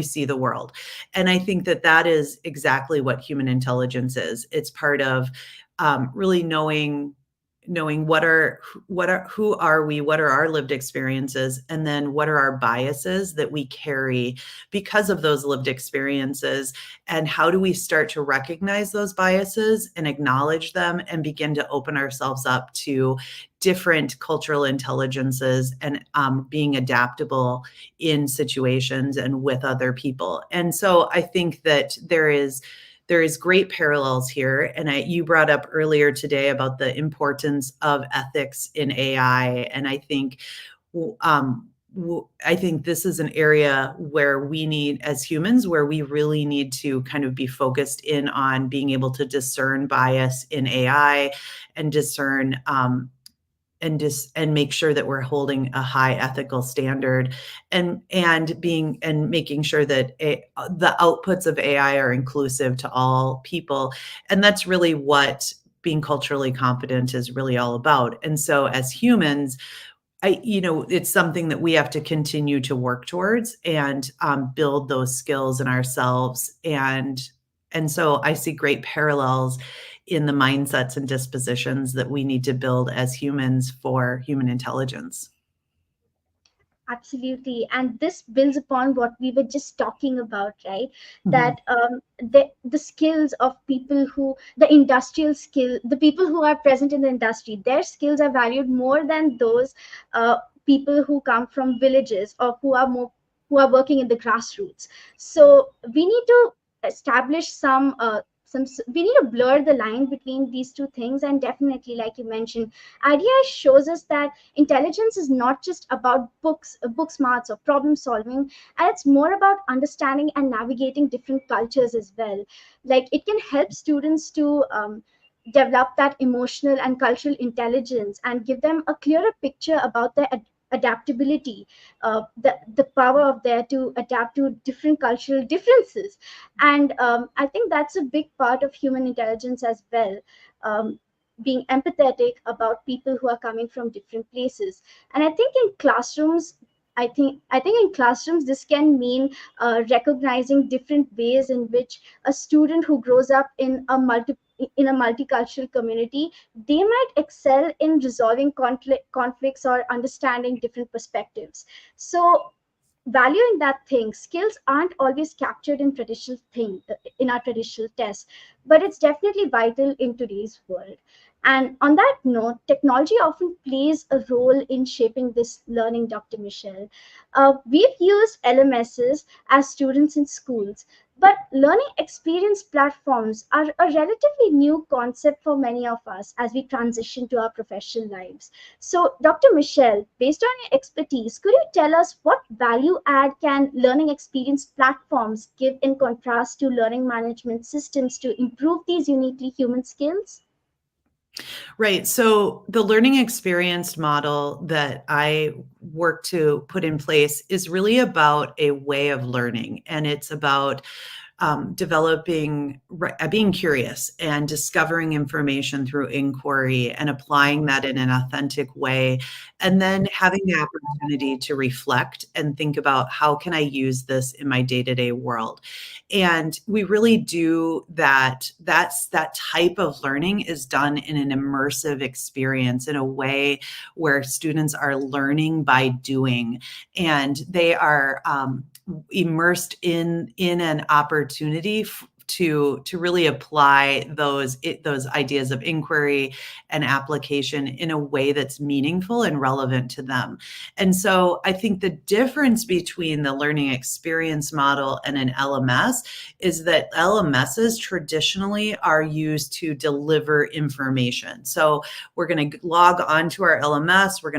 see the world. And I think that is exactly what human intelligence is. It's part of really knowing who are we, what are our lived experiences, and then what are our biases that we carry because of those lived experiences, and how do we start to recognize those biases and acknowledge them and begin to open ourselves up to different cultural intelligences and being adaptable in situations and with other people. And so I think that there is great parallels here. And you brought up earlier today about the importance of ethics in AI. And I think this is an area where we need, as humans, where we really need to kind of be focused in on being able to discern bias in AI and discern and make sure that we're holding a high ethical standard and making sure that the outputs of AI are inclusive to all people. And that's really what being culturally competent is really all about. And so as humans, it's something that we have to continue to work towards and build those skills in ourselves. And so I see great parallels in the mindsets and dispositions that we need to build as humans for human intelligence. Absolutely. And this builds upon what we were just talking about, right? Mhm. That the skills of people who, the industrial skill, the people who are present in the industry, their skills are valued more than those people who come from villages or who are working in the grassroots. So we need to establish we need to blur the line between these two things. And definitely, like you mentioned, idea shows us that intelligence is not just about book smarts or problem solving, and it's more about understanding and navigating different cultures as well. Like, it can help students to develop that emotional and cultural intelligence and give them a clearer picture about their adaptability, the power of there to adapt to different cultural differences. And I think that's a big part of human intelligence as well. Being empathetic about people who are coming from different places. And I think in classrooms, I think in classrooms this can mean recognizing different ways in which a student who grows up in a multicultural community, they might excel in resolving conflicts or understanding different perspectives. So valuing that thing, skills aren't always captured in in our traditional tests, but it's definitely vital in today's world. And on that note, technology often plays a role in shaping this learning, Dr. Michelle. We've used LMSs as students in schools, but learning experience platforms are a relatively new concept for many of us as we transition to our professional lives. So, Dr. Michelle, based on your expertise, could you tell us what value add can learning experience platforms give in contrast to learning management systems to improve these uniquely human skills? Right. So the learning experience model that I work to put in place is really about a way of learning. And it's about being curious and discovering information through inquiry and applying that in an authentic way. And then having the opportunity to reflect and think about how can I use this in my day-to-day world. And we really do that. That type of learning is done in an immersive experience in a way where students are learning by doing, and they are immersed in an opportunity to really apply those ideas of inquiry and application in a way that's meaningful and relevant to them. And so I think the difference between the learning experience model and an LMS is that LMSs traditionally are used to deliver information. So we're going to log onto our LMS, we're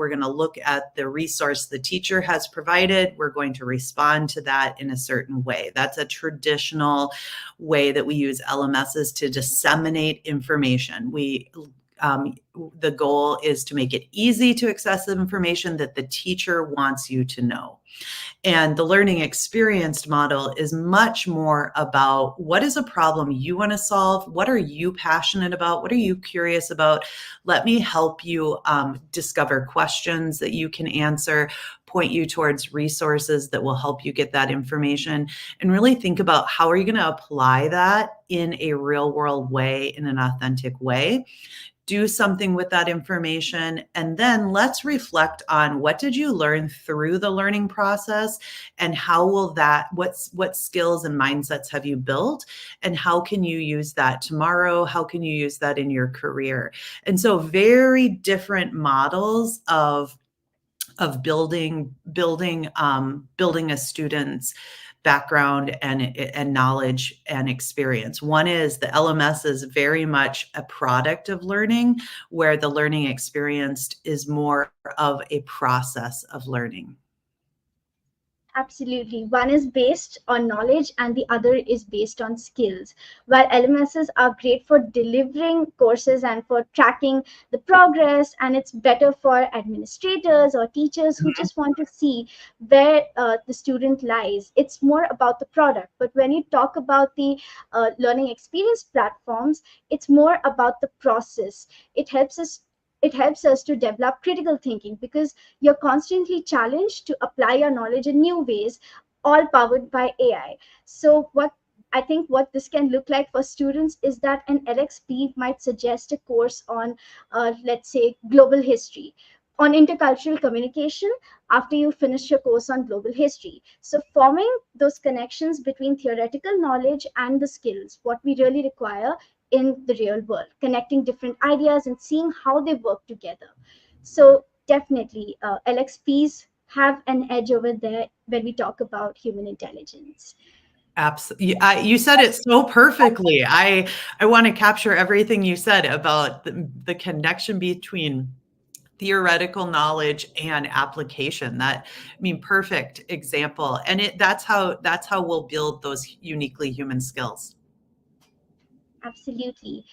going to look at the resource the teacher has provided, we're going to respond to that in a certain way. That's a traditional way that we use LMSs to disseminate information. The goal is to make it easy to access the information that the teacher wants you to know. And the learning experienced model is much more about what is a problem you want to solve? What are you passionate about? What are you curious about? Let me help you discover questions that you can answer, point you towards resources that will help you get that information, and really think about how are you going to apply that in a real world way, in an authentic way. Do something with that information, and then let's reflect on what did you learn through the learning process, and how will what skills and mindsets have you built, and how can you use that tomorrow? How can you use that in your career? And so very different models of building a student's background and knowledge and experience. One is the LMS is very much a product of learning, where the learning experienced is more of a process of learning. Absolutely. One is based on knowledge and the other is based on skills. While LMSs are great for delivering courses and for tracking the progress, and it's better for administrators or teachers who just want to see where the student lies, it's more about the product. But when you talk about the learning experience platforms, it's more about the process. It helps us to develop critical thinking because you're constantly challenged to apply your knowledge in new ways, all powered by AI. So, what this can look like for students is that an LXP might suggest a course on, let's say, global history, on intercultural communication after you finish your course on global history. So, forming those connections between theoretical knowledge and the skills, what we really require in the real world, connecting different ideas and seeing how they work together. So definitely, LXPs have an edge over there when we talk about human intelligence. Absolutely. You said it so perfectly. I want to capture everything you said about the connection between theoretical knowledge and application. Perfect example. And that's how we'll build those uniquely human skills. Absolutely.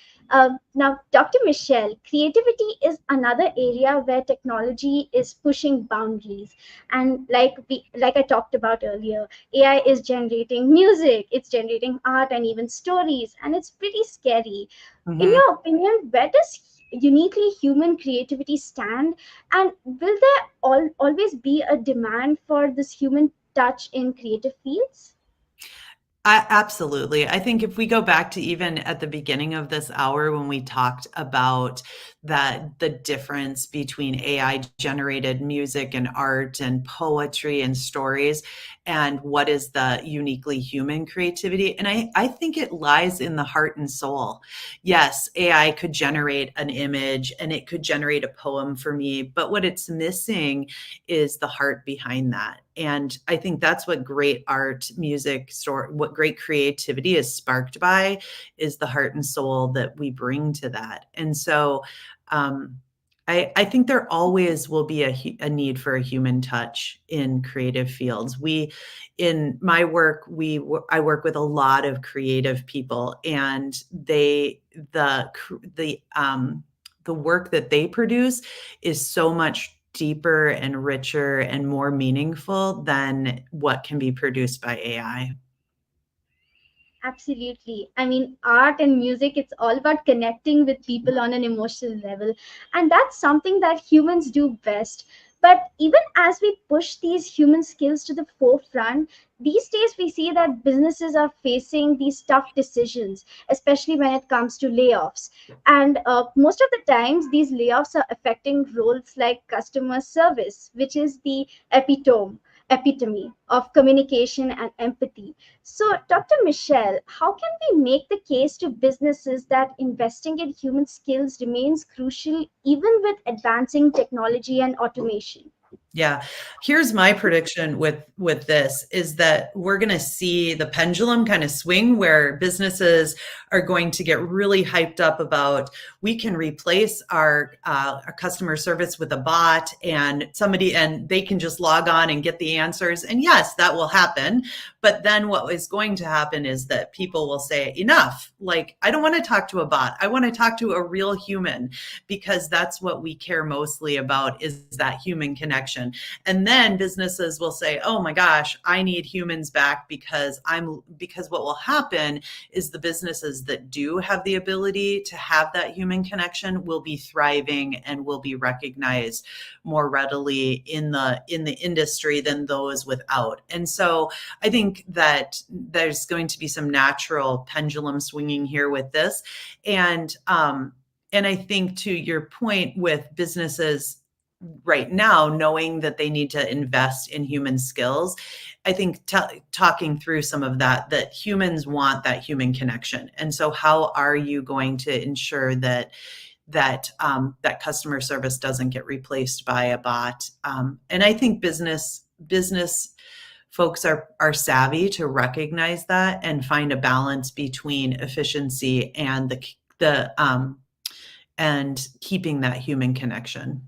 Now, Dr. Michelle, creativity is another area where technology is pushing boundaries. And like I talked about earlier, AI is generating music, it's generating art and even stories, and it's pretty scary. In Mhm. your opinion, where does uniquely human creativity stand? And will there always be a demand for this human touch in creative fields? Absolutely. I think if we go back to even at the beginning of this hour when we talked about the difference between AI generated music and art and poetry and stories and what is the uniquely human creativity. And I think it lies in the heart and soul. Yes, AI could generate an image and it could generate a poem for me, but what it's missing is the heart behind that. And I think that's what great art, music, story, what great creativity is sparked by is the heart and soul that we bring to that. And so um, I think there always will be a need for a human touch in creative fields. In my work, I work with a lot of creative people, and the work that they produce is so much deeper and richer and more meaningful than what can be produced by AI. Absolutely. I mean, art and music, it's all about connecting with people on an emotional level. And that's something that humans do best. But even as we push these human skills to the forefront, these days we see that businesses are facing these tough decisions, especially when it comes to layoffs. And most of the times, these layoffs are affecting roles like customer service, which is the epitome of communication and empathy. So, Dr. Michelle, how can we make the case to businesses that investing in human skills remains crucial even with advancing technology and automation? Yeah. Here's my prediction with this is that we're going to see the pendulum kind of swing where businesses are going to get really hyped up about we can replace our customer service with a bot and somebody and they can just log on and get the answers. And yes, that will happen. But then what is going to happen is that people will say enough. Like, I don't want to talk to a bot. I want to talk to a real human because that's what we care mostly about is that human connection. And then businesses will say, oh my gosh, I need humans back because what will happen is the businesses that do have the ability to have that human connection will be thriving and will be recognized more readily in the industry than those without. And so I think that there's going to be some natural pendulum swinging here with this. And I think to your point with businesses right now, knowing that they need to invest in human skills, I think talking through some of that humans want that human connection. And so how are you going to ensure that customer service doesn't get replaced by a bot? And I think business folks are savvy to recognize that and find a balance between efficiency and and keeping that human connection.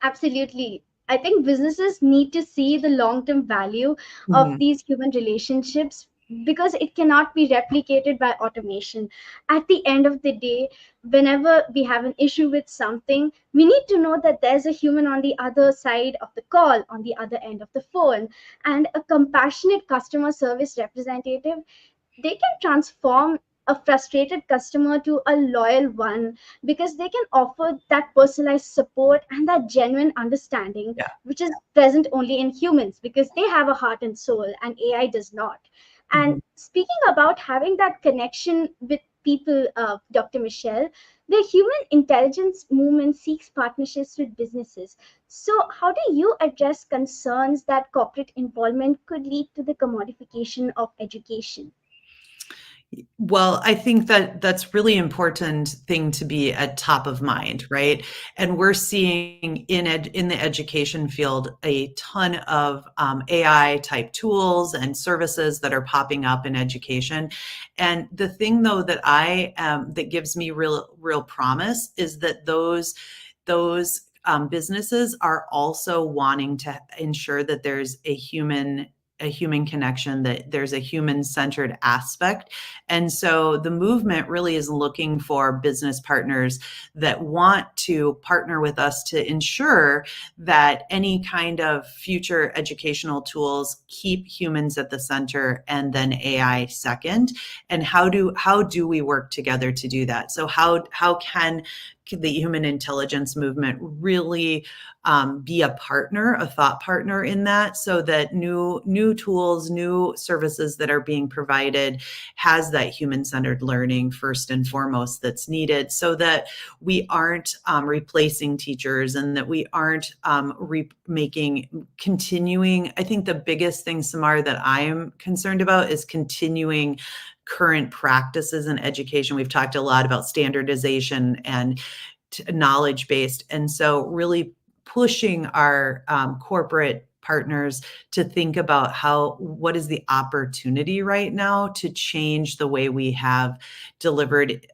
Absolutely. I think businesses need to see the long term value of Mhm. these human relationships because it cannot be replicated by automation. At the end of the day, whenever we have an issue with something, we need to know that there's a human on the other side of the call, on the other end of the phone, and a compassionate customer service representative. They can transform a frustrated customer to a loyal one because they can offer that personalized support and that genuine understanding Yeah. which is present only in humans because they have a heart and soul and AI does not. And Mhm. speaking about having that connection with people, Dr. Michelle, the human intelligence movement seeks partnerships with businesses. So how do you address concerns that corporate involvement could lead to the commodification of education? Well, I think that that's really important thing to be at top of mind, right? And we're seeing in the education field a ton of AI type tools and services that are popping up in education. And the thing though that gives me real promise is that those businesses are also wanting to ensure that there's a human connection, that there's a human centered aspect. And so the movement really is looking for business partners that want to partner with us to ensure that any kind of future educational tools keep humans at the center and then AI second. And how do we work together to do that? So how the human intelligence movement really be a partner, a thought partner in that, so that new tools, new services that are being provided has that human-centered learning first and foremost that's needed, so that we aren't replacing teachers and that we aren't continuing. I think the biggest thing, Samar, that I am concerned about is continuing current practices in education. We've talked a lot about standardization and knowledge based. And so really pushing our corporate partners to think about what is the opportunity right now to change the way we have delivered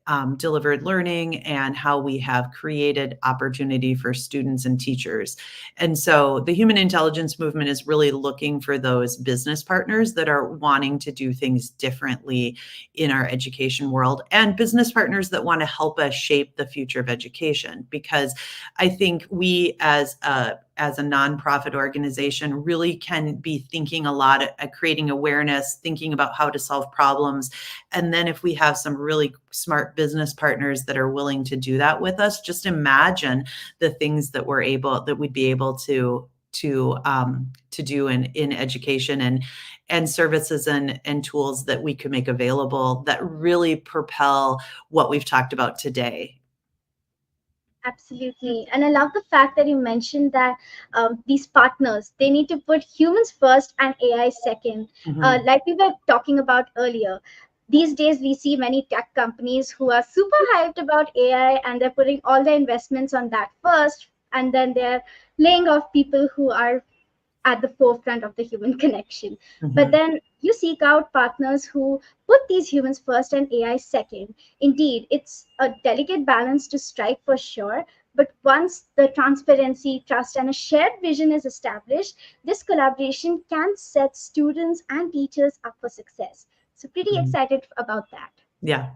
learning and how we have created opportunity for students and teachers. And so the human intelligence movement is really looking for those business partners that are wanting to do things differently in our education world, and business partners that want to help us shape the future of education. Because I think we as a nonprofit organization really can be thinking a lot at creating awareness, thinking about how to solve problems. And then if we have some really smart business partners that are willing to do that with us, just imagine the things that we'd be able to do in education and services and tools that we could make available that really propel what we've talked about today. Absolutely. And I love the fact that you mentioned that these partners, they need to put humans first and AI second. Mm-hmm. Like we were talking about earlier, these days we see many tech companies who are super hyped about AI and they're putting all their investments on that first. And then they're laying off people who are at the forefront of the human connection. But Mm-hmm. then you seek out partners who put these humans first and AI second. Indeed, it's a delicate balance to strike for sure. But once the transparency, trust, and a shared vision is established, this collaboration can set students and teachers up for success. So, pretty Mm-hmm. excited about that. Yeah.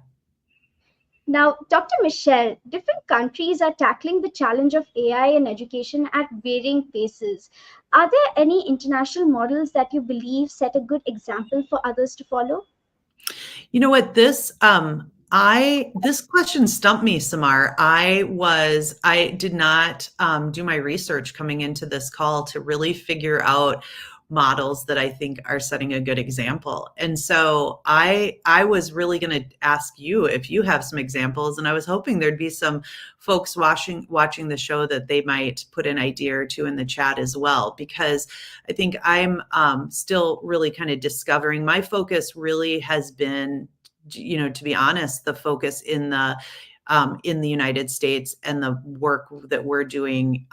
Now, Dr. Michelle, different countries are tackling the challenge of AI in education at varying paces. Are there any international models that you believe set a good example for others to follow? You know what, this question stumped me, Samar. I did not do my research coming into this call to really figure out models that I think are setting a good example. And so I was really going to ask you if you have some examples, and I was hoping there'd be some folks watching the show that they might put an idea or two in the chat as well, because I think I'm still really kind of discovering. My focus really has been, to be honest, the focus in the United States and the work that we're doing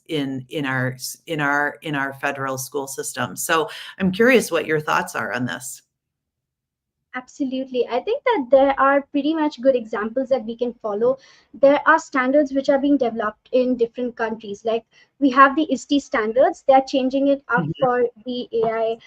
in our federal school system. So I'm curious what your thoughts are on this. Absolutely. I think that there are pretty much good examples that we can follow. There are standards which are being developed in different countries. Like we have the ISTE standards, they're changing it up Mhm. for the AI,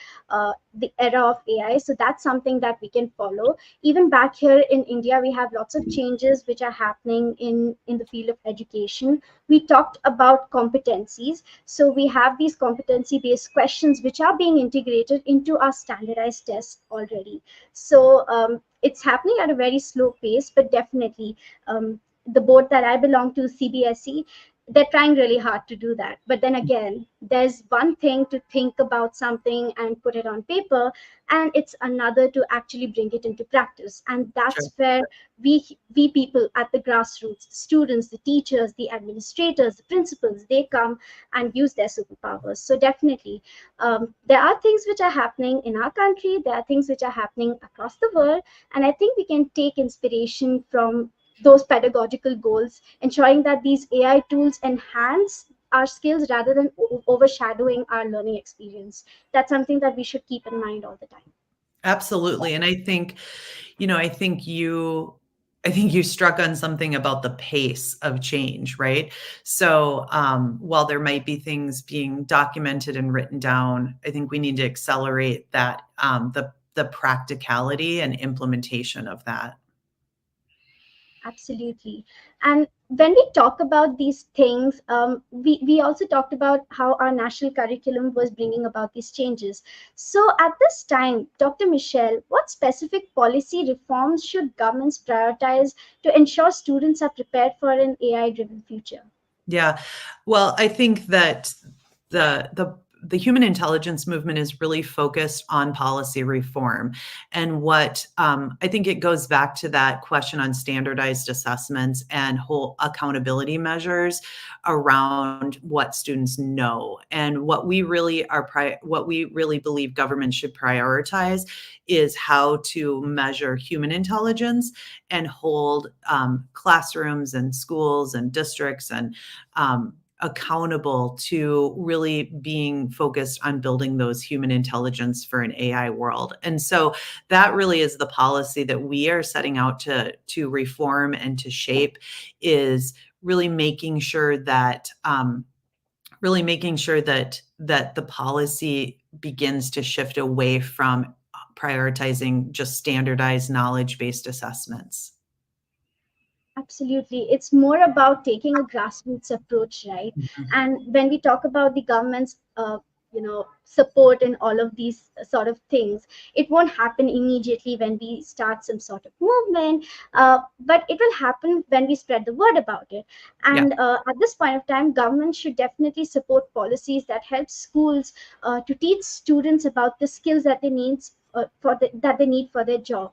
the era of AI. So that's something that we can follow. Even back here in India, we have lots of changes which are happening in the field of education. We talked about competencies. So we have these competency based questions which are being integrated into our standardized tests already. So it's happening at a very slow pace, but definitely the board that I belong to, CBSE, they're trying really hard to do that. But then again, there's one thing to think about something and put it on paper, and it's another to actually bring it into practice. And Sure. that's where we people at the grassroots, the students, the teachers, the administrators, the principals, they come and use their superpowers. So definitely, there are things which are happening in our country, there are things which are happening across the world, and I think we can take inspiration from those pedagogical goals, ensuring that these AI tools enhance our skills rather than overshadowing our learning experience. That's something that we should keep in mind all the time. Absolutely. And I think, I think you struck on something about the pace of change, right? So while there might be things being documented and written down, I think we need to accelerate that, the practicality and implementation of that. Absolutely. And when we talk about these things, we also talked about how our national curriculum was bringing about these changes. So, at this time, Dr. Michelle, what specific policy reforms should governments prioritize to ensure students are prepared for an AI driven future? Yeah. Well, I think that the human intelligence movement is really focused on policy reform. And what I think it goes back to that question on standardized assessments and whole accountability measures around what students know. And what we really what we really believe government should prioritize is how to measure human intelligence and hold classrooms and schools and districts and accountable to really being focused on building those human intelligence for an AI world. And so that really is the policy that we are setting out to reform and to shape, is really making sure that that the policy begins to shift away from prioritizing just standardized knowledge-based assessments. Absolutely. It's more about taking a grassroots approach, right? Mhm. And when we talk about the government's, support in all of these sort of things, it won't happen immediately when we start some sort of movement, but it will happen when we spread the word about it. Yeah. And at this point of time, government should definitely support policies that help schools to teach students about the skills that they need that they need for their job.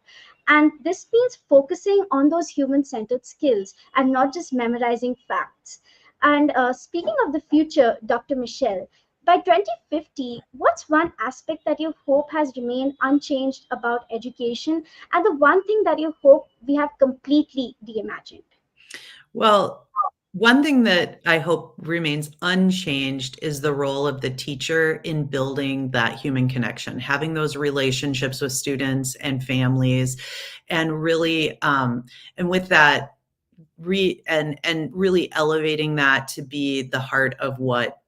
And this means focusing on those human centered skills and not just memorizing facts. And speaking of the future, Dr. Michelle, by 2050, what's one aspect that you hope has remained unchanged about education, and the one thing that you hope we have completely reimagined? Well, one thing that I hope remains unchanged is the role of the teacher in building that human connection, having those relationships with students and families, and really, and with that, and really elevating that to be the heart of what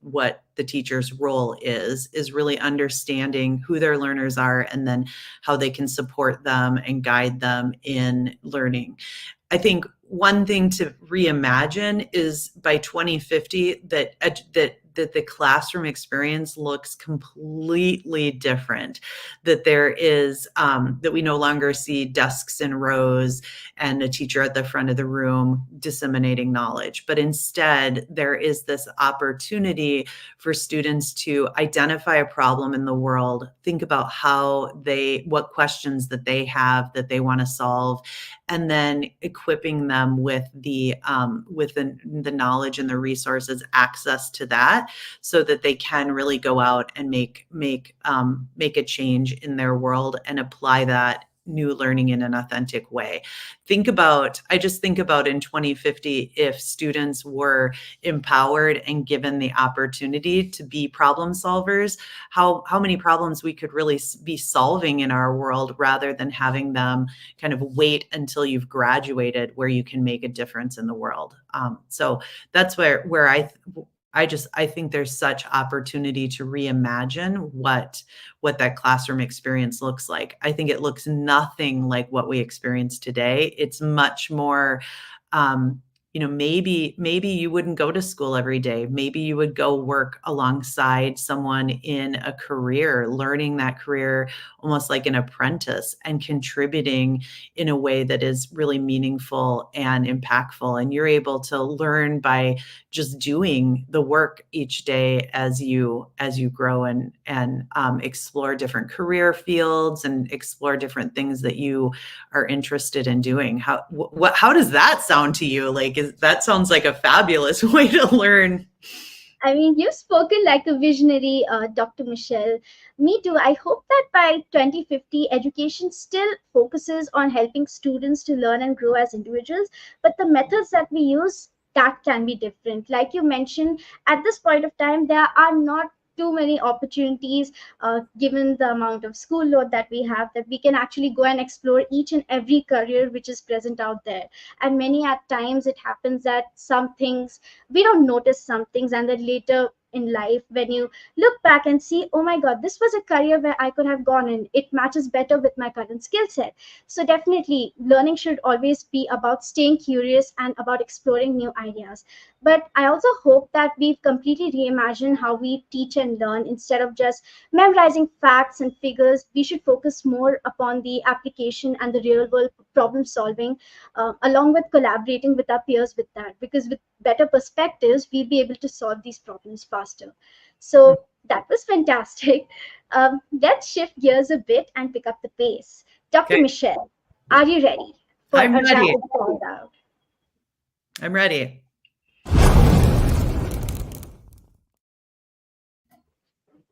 the teacher's role is really understanding who their learners are and then how they can support them and guide them in learning. I think one thing to reimagine is by 2050 that the classroom experience looks completely different. That there is that we no longer see desks in rows and a teacher at the front of the room disseminating knowledge, but instead there is this opportunity for students to identify a problem in the world, think about what questions that they have that they want to solve, and then equipping them with the knowledge and the resources, access to that, so that they can really go out and make a change in their world and apply that new learning in an authentic way. I just think about in 2050, if students were empowered and given the opportunity to be problem solvers, how many problems we could really be solving in our world, rather than having them kind of wait until you've graduated where you can make a difference in the world. So that's where I think there's such opportunity to reimagine what that classroom experience looks like. I think it looks nothing like what we experience today. It's much more, maybe you wouldn't go to school every day. Maybe you would go work alongside someone in a career, learning that career almost like an apprentice and contributing in a way that is really meaningful and impactful. And you're able to learn by just doing the work each day as you grow and explore different career fields and explore different things that you are interested in doing. How does that sound to you? Like, that sounds like a fabulous way to learn. I mean, you've spoken like a visionary, Dr. Michelle. Me too. I hope that by 2050, education still focuses on helping students to learn and grow as individuals, but the methods that we use, that can be different. Like you mentioned, at this point of time, there are not too many opportunities, given the amount of school load that we have, that we can actually go and explore each and every career which is present out there. And many at times it happens that some things we don't notice, some things, and then later in life when you look back and see, oh my God, this was a career where I could have gone in. It matches better with my current skill set. So definitely, learning should always be about staying curious and about exploring new ideas. But I also hope that we've completely reimagined how we teach and learn. Instead of just memorizing facts and figures, we should focus more upon the application and the real world problem solving, along with collaborating with our peers with that. Because with better perspectives, we'll be able to solve these problems faster. So that was fantastic. Let's shift gears a bit and pick up the pace. Dr. Okay. Michelle, are you ready for I'm a ready. rapid fire? I'm ready.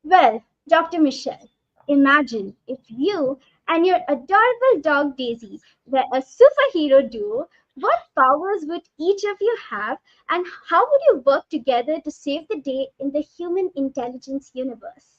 Well, Dr. Michelle, imagine if you and your adorable dog Daisy were a superhero duo. What powers would each of you have, and how would you work together to save the day in the human intelligence universe?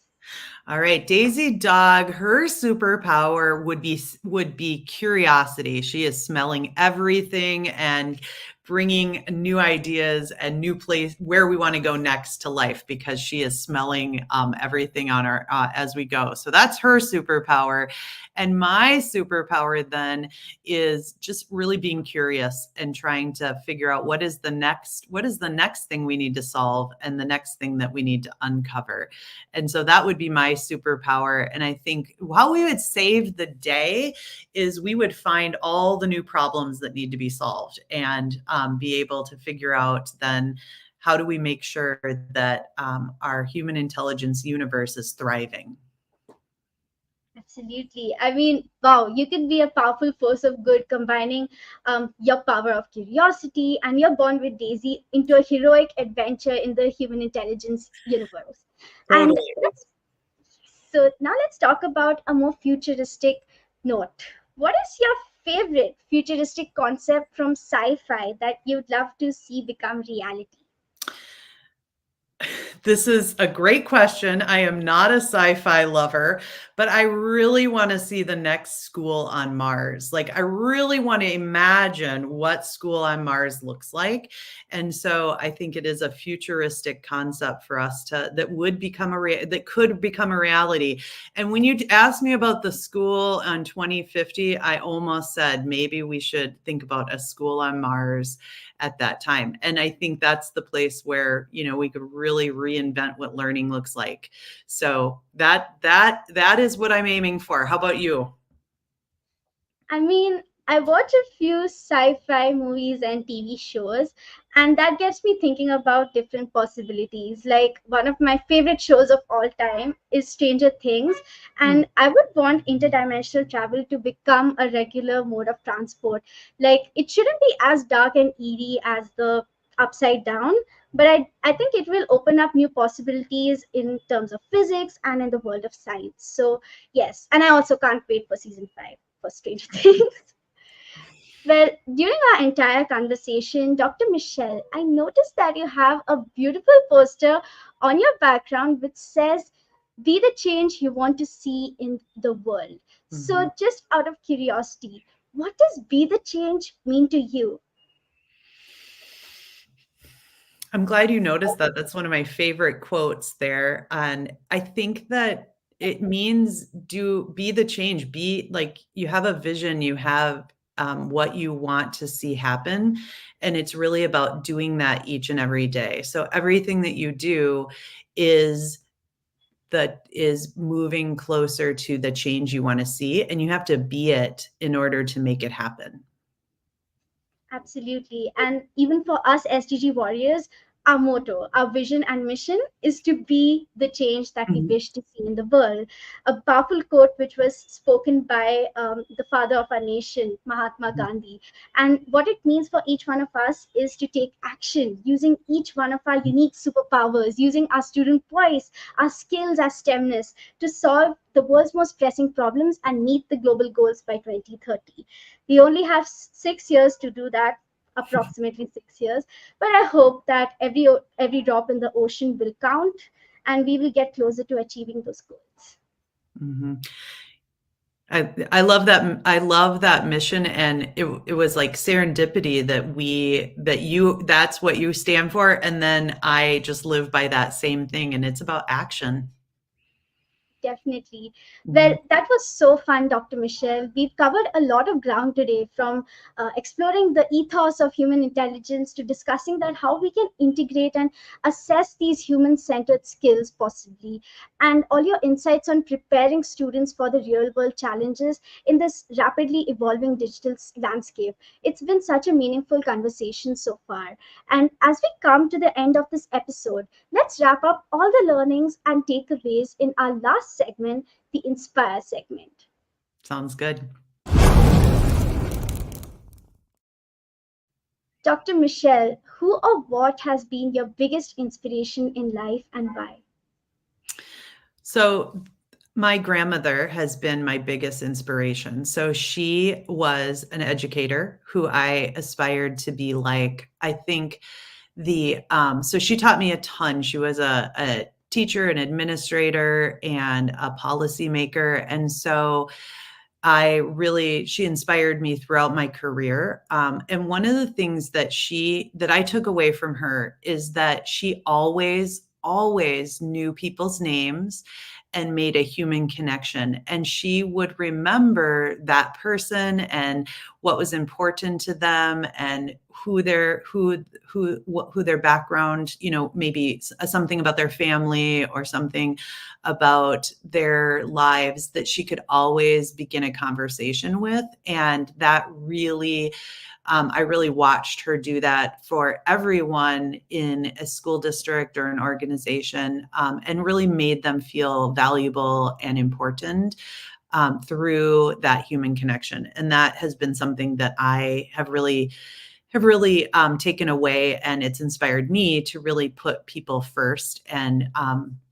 All right, Daisy Dog, her superpower would be curiosity. She is smelling everything and bringing new ideas and new place where we want to go next to life because she is smelling everything on our as we go. So that's her superpower. And my superpower then is just really being curious and trying to figure out what is the next thing we need to solve and the next thing that we need to uncover. And so that would be my superpower. And I think how we would save the day is we would find all the new problems that need to be solved and be able to figure out then how do we make sure that our human intelligence universe is thriving. Absolutely. I mean, wow, you could be a powerful force of good, combining your power of curiosity and your bond with Daisy into a heroic adventure in the human intelligence universe. And Totally. so now let's talk about a more futuristic note. What is your favorite futuristic concept from sci-fi that you'd love to see become reality? This is a great question. I am not a sci-fi lover, but I really want to see the next school on Mars. Like, I really want to imagine what school on Mars looks like. And so I think it is a futuristic concept for us that could become a reality. And when you asked me about the school on 2050, I almost said maybe we should think about a school on Mars at that time. And I think that's the place where, we could really reinvent what learning looks like. So that is what I'm aiming for. How about you? I mean, I watch a few sci-fi movies and TV shows, and that gets me thinking about different possibilities. Like one of my favorite shows of all time is Stranger Things, and I would want interdimensional travel to become a regular mode of transport. Like it shouldn't be as dark and eerie as the Upside Down, but I think it will open up new possibilities in terms of physics and in the world of science. So yes, and I also can't wait for season 5 for Stranger Things. Well, during our entire conversation, Dr. Michelle, I noticed that you have a beautiful poster on your background which says, be the change you want to see in the world. Mhm. So, just out of curiosity, what does be the change mean to you? I'm glad you noticed that. That's one of my favorite quotes there. And I think that it means be the change, be like you have a vision, you have what you want to see happen. And it's really about doing that each and every day. So everything that you do is moving closer to the change you want to see. And you have to be it in order to make it happen. Absolutely. And even for us SDG warriors, our motto, our vision and mission is to be the change that we Mhm. wish to see in the world. A powerful quote which was spoken by the father of our nation, Mahatma Gandhi. And what it means for each one of us is to take action using each one of our unique superpowers, using our student voice, our skills, our STEMness to solve the world's most pressing problems and meet the global goals by 2030. We only have 6 years to do that, approximately 6 years. But I hope that every drop in the ocean will count, and we will get closer to achieving those goals. Mhm. I love that. I love that mission, and it was like serendipity that's what you stand for, and then I just live by that same thing, and it's about action. Definitely. Mhm. Well, that was so fun, Dr. Michelle. We've covered a lot of ground today, from exploring the ethos of human intelligence to discussing that how we can integrate and assess these human-centered skills possibly, and all your insights on preparing students for the real-world challenges in this rapidly evolving digital landscape. It's been such a meaningful conversation so far. And as we come to the end of this episode, let's wrap up all the learnings and takeaways in our last segment, the Inspire segment. Sounds good. Dr. Michelle, who or what has been your biggest inspiration in life and why? So my grandmother has been my biggest inspiration. So she was an educator who I aspired to be like. I think so she taught me a ton. She was a teacher, an administrator, and a policymaker. And so she inspired me throughout my career. And one of the things that I took away from her is that she always knew people's names and made a human connection. And she would remember that person and what was important to them and who their background, maybe something about their family or something about their lives that she could always begin a conversation with. And that really, I really watched her do that for everyone in a school district or an organization, and really made them feel valuable and important through that human connection. And that has been something that I have really taken away, and it's inspired me to really put people first and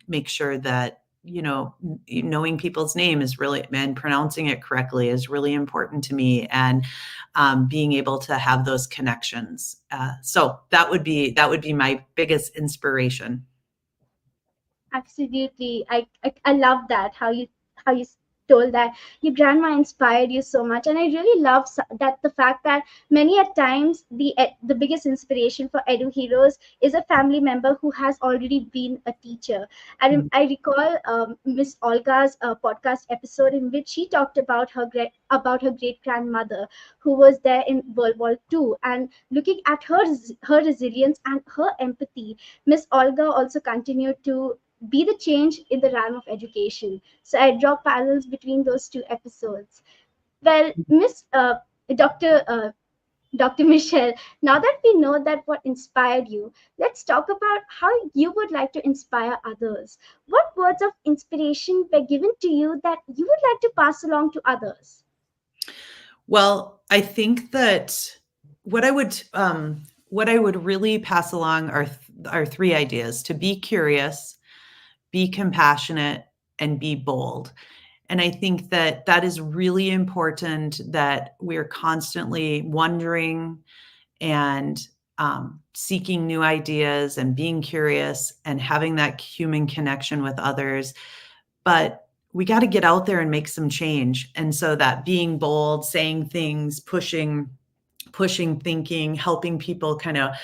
make sure that knowing people's name is really, and pronouncing it correctly is really important to me, and being able to have those connections. So that would be my biggest inspiration. Absolutely. I love that how you told that your grandma inspired you so much, and I really love that the fact that many at times the biggest inspiration for edu heroes is a family member who has already been a teacher. And I recall Miss Olga's podcast episode in which she talked about her great grandmother who was there in World War II, and looking at her resilience and her empathy, Miss Olga also continued to be the change in the realm of education. So I draw parallels between those two episodes. Well, Miss Dr. Michelle, now that we know that what inspired you, let's talk about how you would like to inspire others. What words of inspiration were given to you that you would like to pass along to others? Well, I think that what I would what I would really pass along are three ideas: to be curious, be compassionate, and be bold. And I think that that is really important, that we're constantly wondering and seeking new ideas and being curious and having that human connection with others. But we got to get out there and make some change. And so that being bold, saying things, pushing thinking, helping people kind of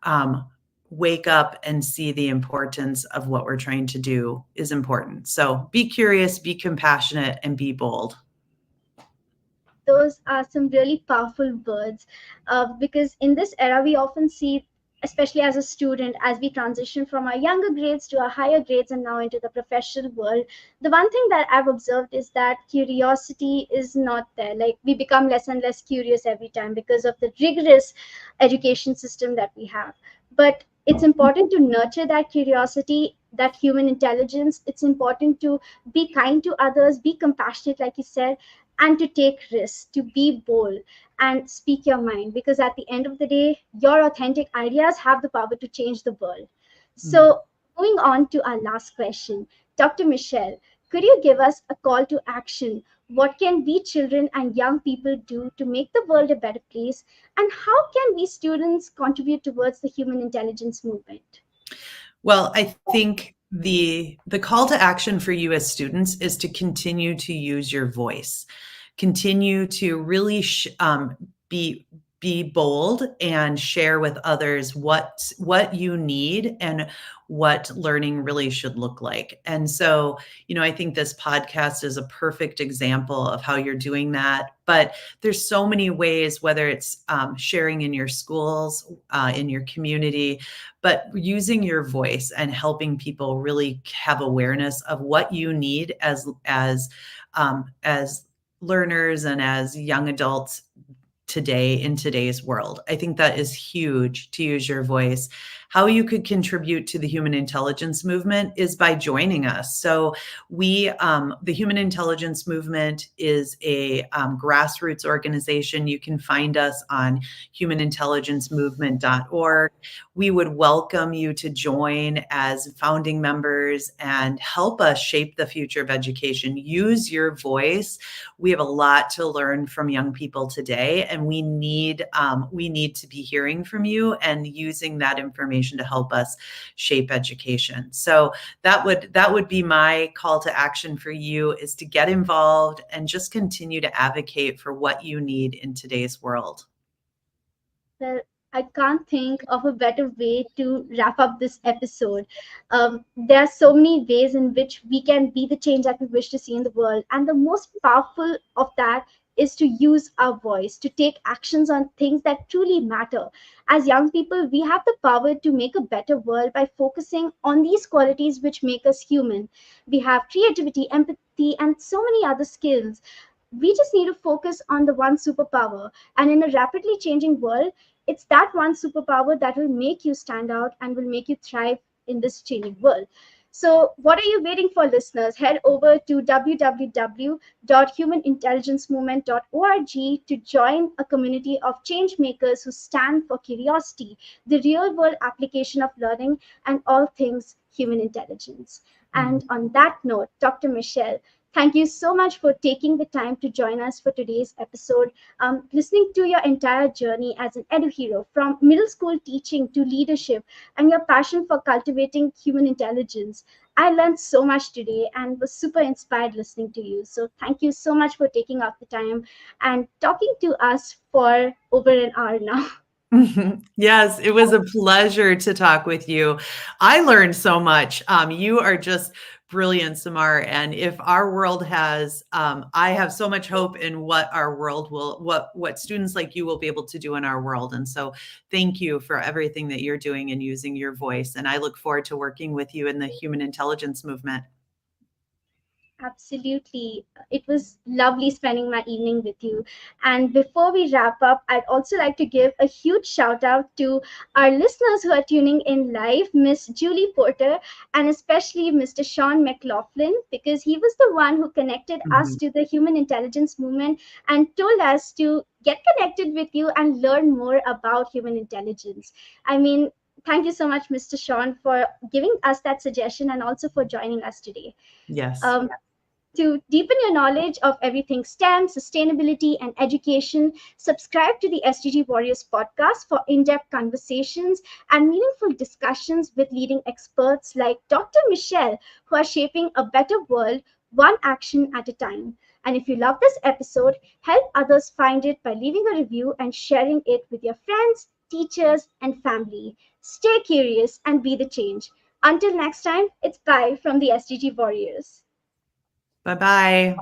um, wake up and see the importance of what we're trying to do is important. So be curious, be compassionate, and be bold. Those are some really powerful words, because in this era we often see, especially as a student, as we transition from our younger grades to our higher grades and now into the professional world, the one thing that I've observed is that curiosity is not there. Like, we become less and less curious every time because of the rigorous education system that we have. But it's important to nurture that curiosity, that human intelligence. It's important to be kind to others, be compassionate, like you said, and to take risks, to be bold and speak your mind, because at the end of the day, your authentic ideas have the power to change the world. Mm. So, moving on to our last question, Dr. Michelle, could you give us a call to action? What can we children and young people do to make the world a better place? And how can we students contribute towards the human intelligence movement? Well, I think The call to action for you as students is to continue to use your voice, continue to really be bold and share with others what you need and what learning really should look like. And so, I think this podcast is a perfect example of how you're doing that. But there's so many ways, whether it's sharing in your schools, in your community, but using your voice and helping people really have awareness of what you need as learners and as young adults today in today's world. I think that is huge, to use your voice. How you could contribute to the human intelligence movement is by joining us. So the Human Intelligence Movement is a grassroots organization. You can find us on humanintelligencemovement.org. We would welcome you to join as founding members and help us shape the future of education. Use your voice. We have a lot to learn from young people today, and we need to be hearing from you and using that information to help us shape education. So that would be my call to action for you, is to get involved and just continue to advocate for what you need in today's world. Well, I can't think of a better way to wrap up this episode. There are so many ways in which we can be the change that we wish to see in the world. And the most powerful of that is to use our voice, to take actions on things that truly matter. As young people, we have the power to make a better world by focusing on these qualities which make us human. We have creativity, empathy, and so many other skills. We just need to focus on the one superpower. And in a rapidly changing world, it's that one superpower that will make you stand out and will make you thrive in this changing world. So, what are you waiting for, listeners? Head over to www.humanintelligencemovement.org to join a community of change makers who stand for curiosity, the real world application of learning, and all things human intelligence. And on that note, Dr. Michelle, thank you so much for taking the time to join us for today's episode. Listening to your entire journey as an EDUhero, from middle school teaching to leadership, and your passion for cultivating human intelligence. I learned so much today and was super inspired listening to you. So thank you so much for taking out the time and talking to us for over an hour now. Yes, it was a pleasure to talk with you. I learned so much. You are just brilliant, Samar. And if our world has, I have so much hope in what our world will, what students like you will be able to do in our world. And so thank you for everything that you're doing and using your voice. And I look forward to working with you in the human intelligence movement. Absolutely. It was lovely spending my evening with you. And before we wrap up, I'd also like to give a huge shout out to our listeners who are tuning in live, Miss Julie Porter, and especially Mr. Sean McLaughlin, because he was the one who connected us to the human intelligence movement and told us to get connected with you and learn more about human intelligence. I mean, thank you so much, Mr. Sean, for giving us that suggestion and also for joining us today. Yes. To deepen your knowledge of everything STEM, sustainability, and education, subscribe to the SDG Warriors podcast for in depth conversations and meaningful discussions with leading experts like Dr. Michelle, who are shaping a better world one action at a time. And if you love this episode, help others find it by leaving a review and sharing it with your friends, teachers, and family. Stay curious and be the change. Until next time, it's bye from the SDG Warriors. Bye-bye.